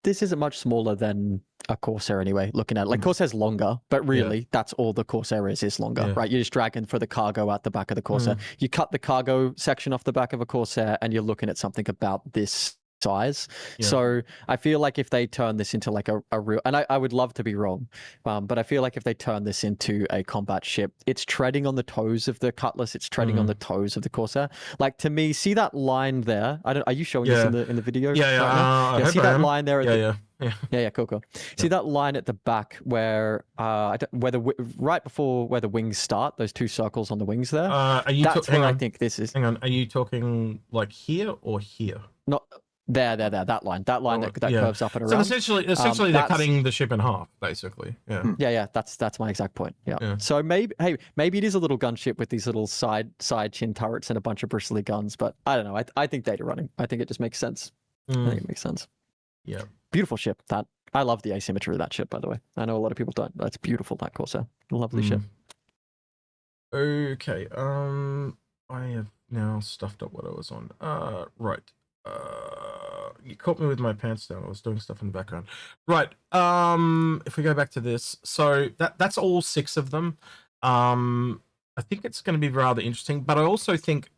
This isn't much smaller than a Corsair anyway, looking at it. Like, Corsair's longer, but really that's all the Corsair is longer, right? You're just dragging for the cargo out the back of the Corsair. You cut the cargo section off the back of a Corsair and you're looking at something about this size. So I feel like if they turn this into like a real, and I would love to be wrong, but I feel like if they turn this into a combat ship, it's treading on the toes of the Cutlass, it's treading on the toes of the Corsair. Like, to me, see that line there? Are you showing this in the video? See that line there? Cool. See that line at the back where right before where the wings start, those two circles on the wings there? That's where I think this is. Hang on, are you talking like here or here? Not there, that line that curves up and around. So essentially they're cutting the ship in half, basically. That's my exact point. So maybe it is a little gunship with these little side chin turrets and a bunch of bristly guns, but I don't know. I think data running. I think it just makes sense. I think it makes sense. Yeah. Beautiful ship. That I love the asymmetry of that ship, by the way. I know a lot of people don't. That's beautiful, that Corsair. Lovely ship. Okay. I have now stuffed up what I was on. Right. You caught me with my pants down. I was doing stuff in the background. Right. If we go back to this, so that's all 6 of them. I think it's going to be rather interesting, but I also think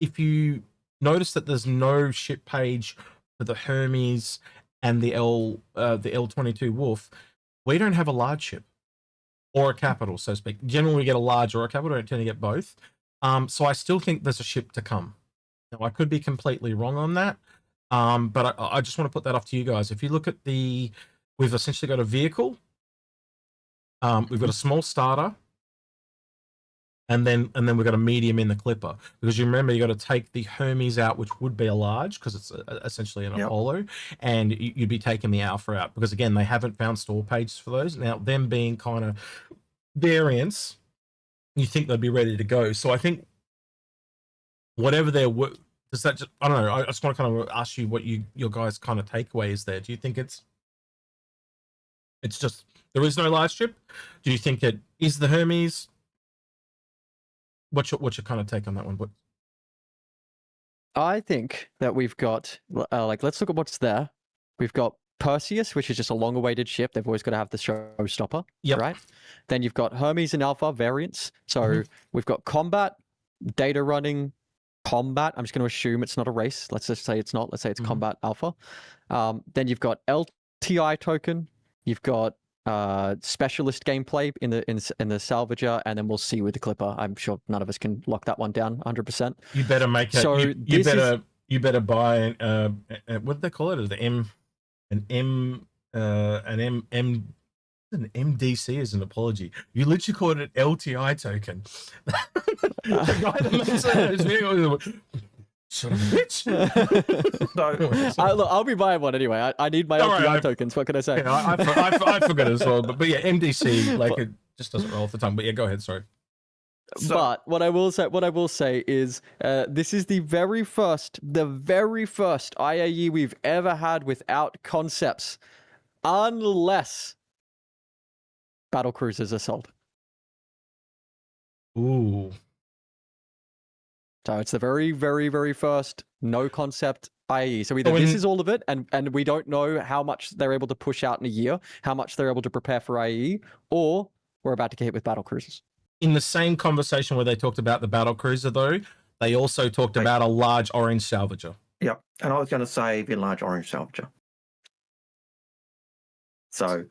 if you notice that there's no ship page for the Hermes and the L-22 Wolf, we don't have a large ship or a capital, so to speak. Generally, we get a large or a capital. I don't tend to get both. So I still think there's a ship to come. Now, I could be completely wrong on that, but I just want to put that off to you guys. If you look at we've essentially got a vehicle, we've got a small starter, and then we've got a medium in the Clipper. Because you remember, you got to take the Hermes out, which would be a large, because it's essentially an Apollo, and you'd be taking the Alpha out, because again, they haven't found store pages for those. Now, them being kind of variants, you think they'd be ready to go. So I think whatever their work, does that just, I don't know, I just want to kind of ask you what your guys' kind of takeaway is there. Do you think it's just there is no large ship? Do you think it is the Hermes? What's your kind of take on that one? I think that we've got let's look at what's there. We've got Perseus, which is just a long-awaited ship. They've always got to have the showstopper, right? Then you've got Hermes and Alpha variants. So we've got combat, data running, combat. I'm just going to assume it's not a race. Let's just say it's not. Let's say it's combat Alpha. Then you've got LTI token. You've got specialist gameplay in the salvager, and then we'll see with the Clipper. I'm sure none of us can lock that one down 100%. You better make it. So you better buy what do they call it? An MDC is an apology. You literally call it an LTI token. The guy that makes those videos, son of a bitch. I'll be buying one anyway. I need my LTI tokens. What can I say? Yeah, I forgot as well. But yeah, MDC, like, it just doesn't roll off the tongue. But yeah, go ahead. Sorry. But what I will say is this is the very first IAE we've ever had without concepts, unless battle cruisers are sold. Ooh. So it's the very, very, very first no concept IAE. So either this is all of it, and we don't know how much they're able to push out in a year, how much they're able to prepare for IAE, or we're about to get hit with battle cruisers. In the same conversation where they talked about the battle cruiser, though, they also talked about a large orange salvager. Yeah, and I was going to say the large orange salvager. So,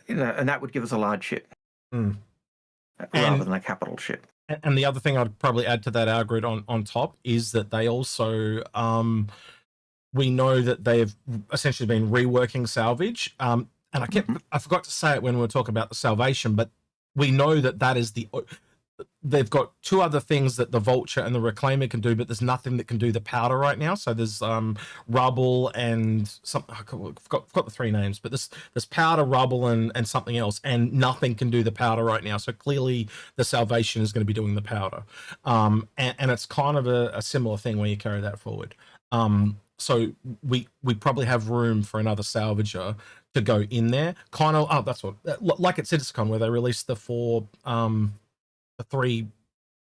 and that would give us a large ship rather than a capital ship. And the other thing I'd probably add to that, Algared, on top, is that they also, we know that they've essentially been reworking salvage. And I forgot to say it when we were talking about the salvation, but we know that is they've got two other things that the Vulture and the Reclaimer can do, but there's nothing that can do the powder right now. So there's rubble and something. I've got the three names, but there's powder, rubble, and something else, and nothing can do the powder right now. So clearly the Salvation is going to be doing the powder, and it's kind of a similar thing where you carry that forward. So we probably have room for another Salvager to go in there. Kind of, that's what, like at CitizenCon where they released the three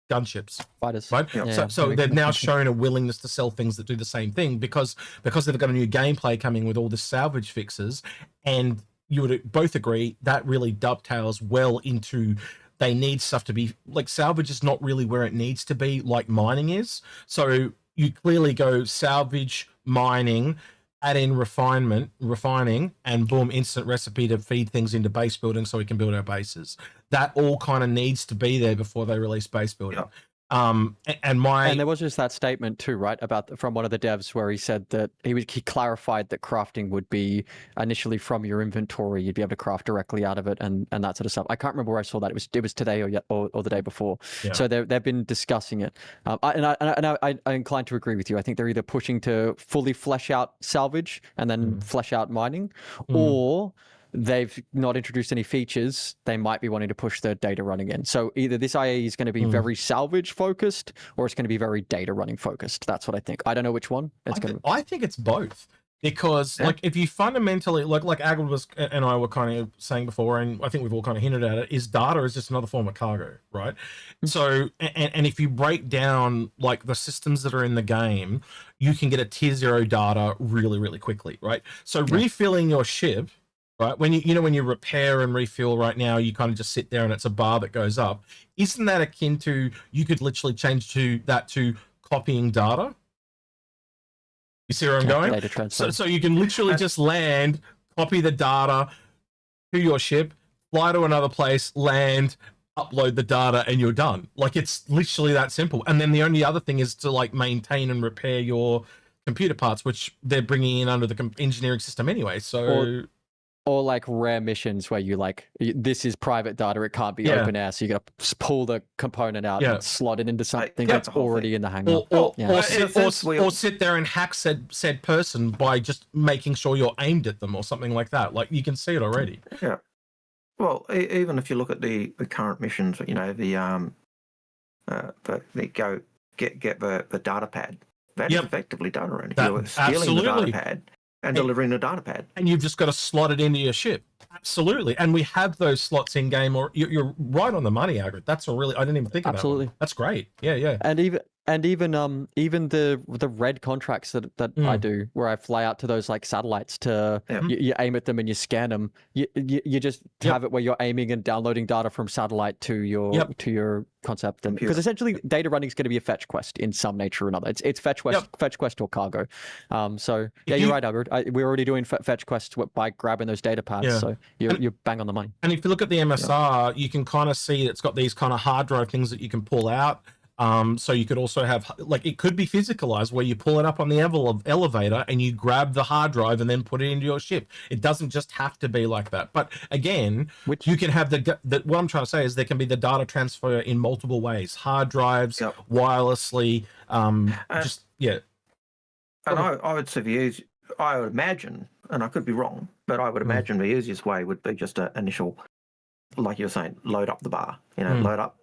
gunships, fighters, right? Yeah. So they've now shown a willingness to sell things that do the same thing because they've got a new gameplay coming with all the salvage fixes, and you would both agree that really dovetails well into. They need stuff to be like salvage is not really where it needs to be, like mining is. So you clearly go salvage, mining, add in refining, and boom, instant recipe to feed things into base building so we can build our bases. That all kind of needs to be there before they release base building. Yep. And there was just that statement too, right, about from one of the devs where he said that he clarified that crafting would be initially from your inventory. You'd be able to craft directly out of it and that sort of stuff. I can't remember where I saw that. It was today or the day before. Yeah. So they've been discussing it. I'm inclined to agree with you. I think they're either pushing to fully flesh out salvage and then flesh out mining, or they've not introduced any features. They might be wanting to push the data running in. So either this IA is going to be very salvage focused, or it's going to be very data running focused. That's what I think. I don't know which one. I think it's both, because like if you fundamentally like Algared was and I were kind of saying before, and I think we've all kind of hinted at it, is data is just another form of cargo, right? So and if you break down like the systems that are in the game, you can get a tier 0 data really, really quickly, right? So refilling your ship. Right, when you repair and refuel right now, you kind of just sit there and it's a bar that goes up. Isn't that akin to, you could literally change that to copying data? You see where I'm going? Data transfer. So you can literally just land, copy the data to your ship, fly to another place, land, upload the data, and you're done. Like, it's literally that simple. And then the only other thing is to like maintain and repair your computer parts, which they're bringing in under the engineering system anyway. So. Or like rare missions where you like, this is private data, it can't be open air, so you got to pull the component out and slot it into something that's already in the hangar. Or sit there and hack said person by just making sure you're aimed at them or something like that. Like, you can see it already. Yeah. Well, even if you look at the current missions, the go get the data pad. That is effectively data running. You're stealing the data pad and delivering the data pad. And you've just got to slot it into your ship. Absolutely. And we have those slots in game, or you're right on the money, Algared. That's I didn't even think of that. Absolutely. That's great. Yeah. And even the red contracts that I do, where I fly out to those like satellites to you aim at them and you scan them. You just have it where you're aiming and downloading data from satellite to your concept, and because essentially data running is going to be a fetch quest in some nature or another. It's fetch quest or cargo. So you're right, Algared. We're already doing fetch quests by grabbing those data pads. Yeah. So you're bang on the money. And if you look at the MSR, you can kind of see it's got these kind of hard drive things that you can pull out. So you could also have, like, it could be physicalized where you pull it up on the elevator and you grab the hard drive and then put it into your ship. It doesn't just have to be like that. But again, you can have what I'm trying to say is there can be the data transfer in multiple ways: hard drives, wirelessly, And I would say I would imagine, and I could be wrong, but I would imagine the easiest way would be just an initial, like you're saying, load up the bar. Load up,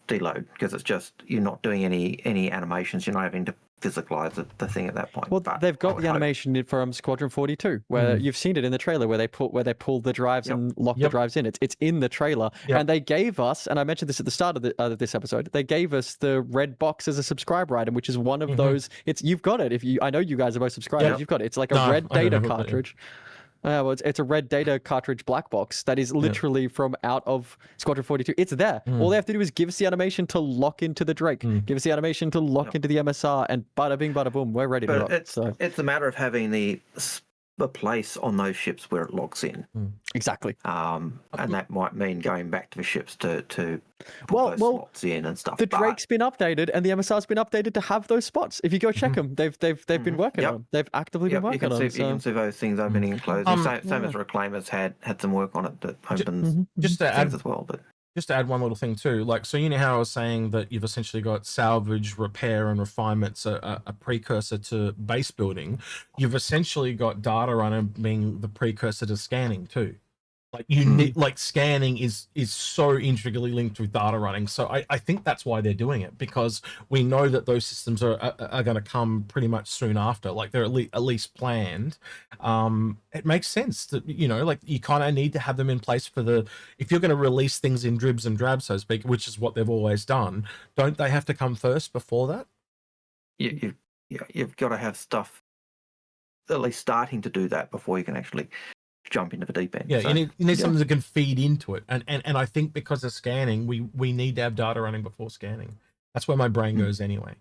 deload, because it's just, you're not doing any animations. You're not having to physicalize the thing at that point. Well, they've got the animation from Squadron 42, where you've seen it in the trailer, where they pull the drives and lock the drives in. It's in the trailer, and they gave us, and I mentioned this at the start of this episode, they gave us the red box as a subscriber item, which is one of those. You've got it. I know you guys are both subscribers. You've got it. It's like a red data cartridge. Well, it's a red data cartridge black box that is literally from out of Squadron 42. It's there. All they have to do is give us the animation to lock into the Drake, give us the animation to lock into the MSR, and bada bing, bada boom, we're ready to rock. It's a matter of having the place on those ships where it locks in. Exactly. And that might mean going back to the ships to put those slots in and stuff. The Drake's been updated and the MSR's been updated to have those spots. If you go check them, they've been working on them. They've actively been working on them. You can see those things opening and closing. Same as Reclaimers had some work on it that opens just to things add as well. But just to add one little thing too, like, so you know how I was saying that you've essentially got salvage, repair, and refinements a precursor to base building. You've essentially got data runner being the precursor to scanning too. Like you need, like scanning is so integrally linked with data running. So I think that's why they're doing it, because we know that those systems are going to come pretty much soon after. Like they're at least planned. It makes sense that, you know, like you kind of need to have them in place for the, if you're going to release things in dribs and drabs, so to speak, which is what they've always done. Don't they have to come first before that? You've got to have stuff at least starting to do that before you can actually jump into the deep end. Yeah, so, you need something that can feed into it, and I think because of scanning, we need to have data running before scanning. That's where my brain goes anyway.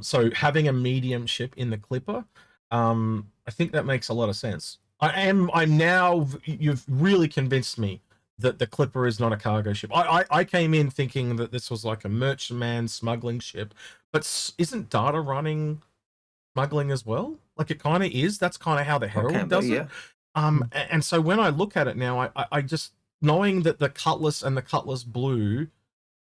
So having a medium ship in the Clipper, I think that makes a lot of sense. I'm now, you've really convinced me that the Clipper is not a cargo ship. I came in thinking that this was like a merchantman smuggling ship, but isn't data running smuggling as well? Like it kind of is. That's kind of how the Herald does it. And so when I look at it now, I just, knowing that the Cutlass and the Cutlass Blue,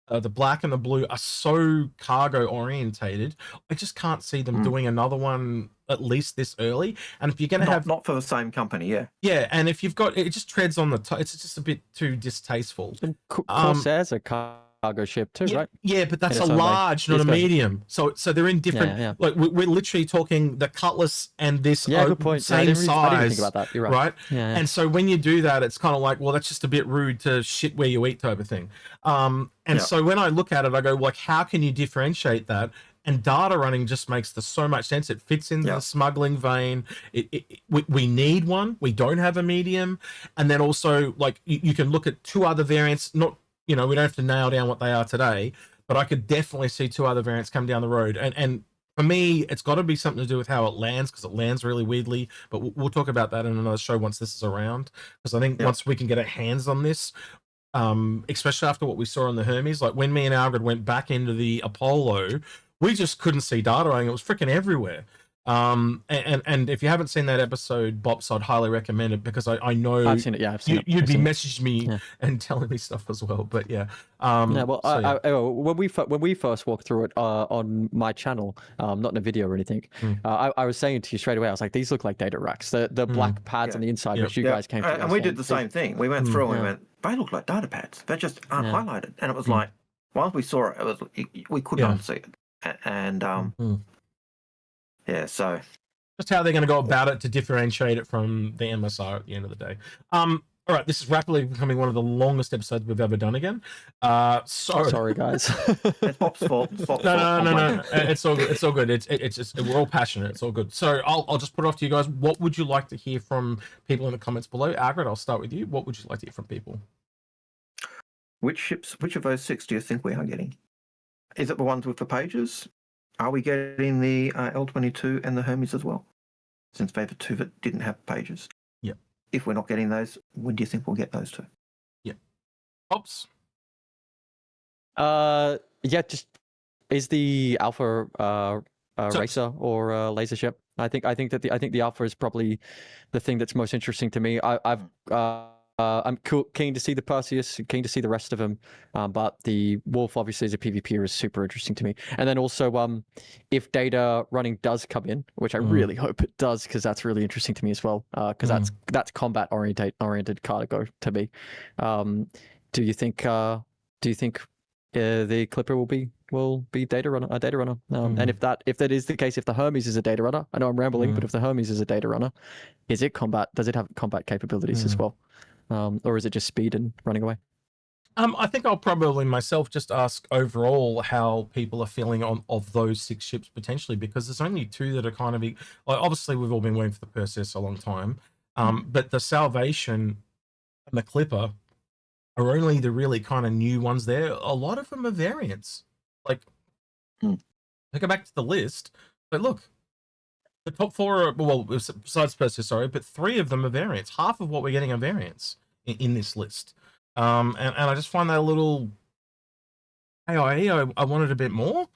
the black and the blue, are so cargo orientated, I just can't see them doing another one at least this early. And if you're going to have, not for the same company, yeah, and if you've got, it just treads on the it's just a bit too distasteful. Corsair's a cargo ship too, right? Yeah, but that's a large, not a medium. So they're in different. Yeah. Like we're literally talking the Cutlass and this good point. same size. I didn't think about that. You're right. Yeah. And so when you do that, it's kind of like, well, that's just a bit rude to shit where you eat type of thing. So when I look at it, I go, like, how can you differentiate that? And data running just makes so much sense. It fits into the smuggling vein. We need one. We don't have a medium. And then also, like, you can look at two other variants. Not, you know, we don't have to nail down what they are today, but I could definitely see two other variants come down the road. And for me, it's got to be something to do with how it lands, because it lands really weirdly. But we'll talk about that in another show once this is around, because I think once we can get our hands on this, especially after what we saw on the Hermes, like when me and Algared went back into the Apollo, we just couldn't see data running. It was freaking everywhere. And if you haven't seen that episode, Bops, I'd highly recommend it, because I know I've seen it. Yeah, I've seen it. You'd be messaging me and telling me stuff as well. But when we first walked through it on my channel, not in a video or anything, I was saying to you straight away, I was like, these look like data racks. The black pads on the inside, which you guys came to. And we did the same thing. We went through and went, they look like data pads. They just aren't highlighted. And it was like, once we saw it, it was we could not see it. And so just how they're going to go about it to differentiate it from the MSR at the end of the day. All right, this is rapidly becoming one of the longest episodes we've ever done again. Sorry, guys. It's Bob's fault. No. It's all good. It's all good. It's just, we're all passionate. It's all good. So I'll just put it off to you guys. What would you like to hear from people in the comments below? Algared, I'll start with you. What would you like to hear from people? Which of those 6 do you think we are getting? Is it the ones with the pages? Are we getting the L22 and the Hermes as well? Since they're the two that didn't have pages. Yeah. If we're not getting those, when do you think we'll get those two? Yeah. Pops? Just is the Alpha racer or laser ship? I think the Alpha is probably the thing that's most interesting to me. I'm keen to see the Perseus, keen to see the rest of them, but the Wolf obviously as a PvPer is super interesting to me. And then also, if data running does come in, which I really hope it does, because that's really interesting to me as well, because that's combat oriented cargo to me. Do you think the Clipper will be a data runner? And if that is the case, if the Hermes is a data runner, I know I'm rambling, but if the Hermes is a data runner, does it have combat capabilities as well? Or is it just speed and running away? I think I'll probably myself just ask overall how people are feeling of those 6 ships potentially, because there's only 2 that are kind of, like, obviously we've all been waiting for the Perseus a long time, but the Salvation and the Clipper are only the really kind of new ones there. A lot of them are variants. Like, I go back to the list, but look, the top 4 are, well, besides Perseus, sorry, but 3 of them are variants. Half of what we're getting are variants in this list. And I just find that a little, I wanted a bit more.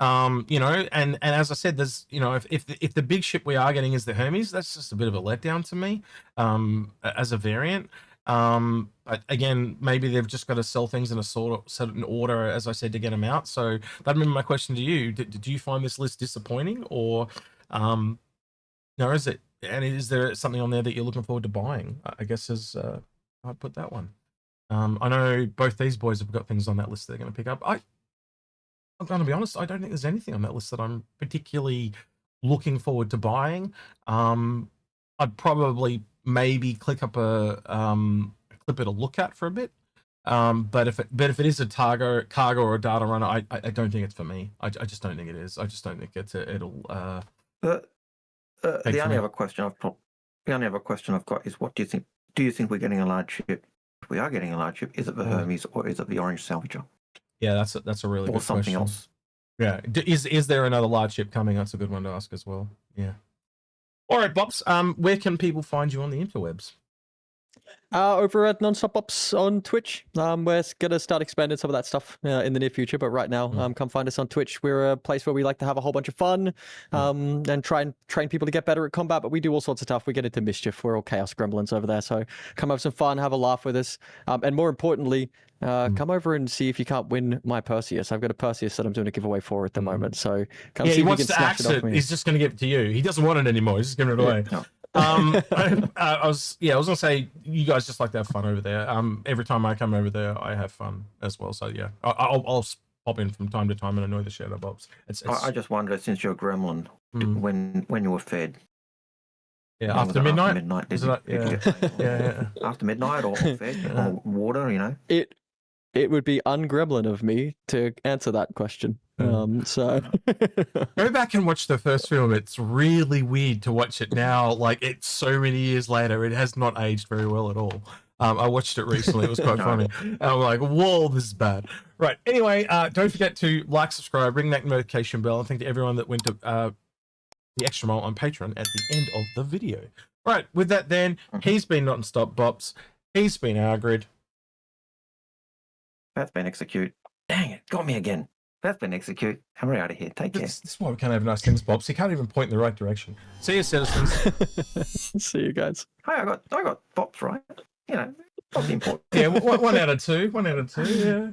You know, and as I said, there's, you know, if the big ship we are getting is the Hermes, that's just a bit of a letdown to me, as a variant. But again, maybe they've just got to sell things in a certain order, as I said, to get them out. So that'd be my question to you. Did you find this list disappointing, or no, is it? And is there something on there that you're looking forward to buying? I guess I'd put that one. I know both these boys have got things on that list they're going to pick up. I'm going to be honest, I don't think there's anything on that list that I'm particularly looking forward to buying. I'd probably maybe click up a clip to look at for a bit. But if it is a cargo or a data runner, I don't think it's for me. I just don't think it is. I just don't think it'll. The only other question I've got is, what do you think? Do you think we're getting a large ship? If we are getting a large ship, is it the Hermes or is it the Orange Salvager? Yeah, that's a really good question. Or something else. Yeah, is there another large ship coming? That's a good one to ask as well. Yeah. All right, Bops. Where can people find you on the interwebs? Over at NonStopBops on Twitch. We're going to start expanding some of that stuff in the near future, but right now, come find us on Twitch. We're a place where we like to have a whole bunch of fun and try and train people to get better at combat, but we do all sorts of stuff. We get into mischief. We're all chaos gremlins over there, so come have some fun, have a laugh with us, and more importantly, come over and see if you can't win my Perseus. I've got a Perseus that I'm doing a giveaway for at the moment, so come see if you can snatch it off me. He's just going to give it to you. He doesn't want it anymore. He's just giving it away. No. I was gonna say, you guys just like to have fun over there. Every time I come over there, I have fun as well. So yeah, I'll pop in from time to time and annoy the shit out of Bobs. I just wonder, since you're a gremlin, when you were fed. Yeah, after midnight. After midnight or fed or water, you know. It would be ungremlin of me to answer that question. So go back and watch the first film. It's really weird to watch it now. Like, it's so many years later. It has not aged very well at all. I watched it recently. It was quite funny. And I'm like, whoa, this is bad. Right. Anyway, don't forget to like, subscribe, ring that notification bell. And thank you to everyone that went to the extra mile on Patreon at the end of the video. Right. With that, then, he's been NonStopBops. He's been Algared. That's been Execute. Dang it, got me again. That's been Execute. I'm out of here. Take care. This is why we can't have nice things, Bob. So you can't even point in the right direction. See you, citizens. See you guys. Hey, I got Bops right. You know, not important. Yeah, 1 out of 2. 1 out of 2. Yeah.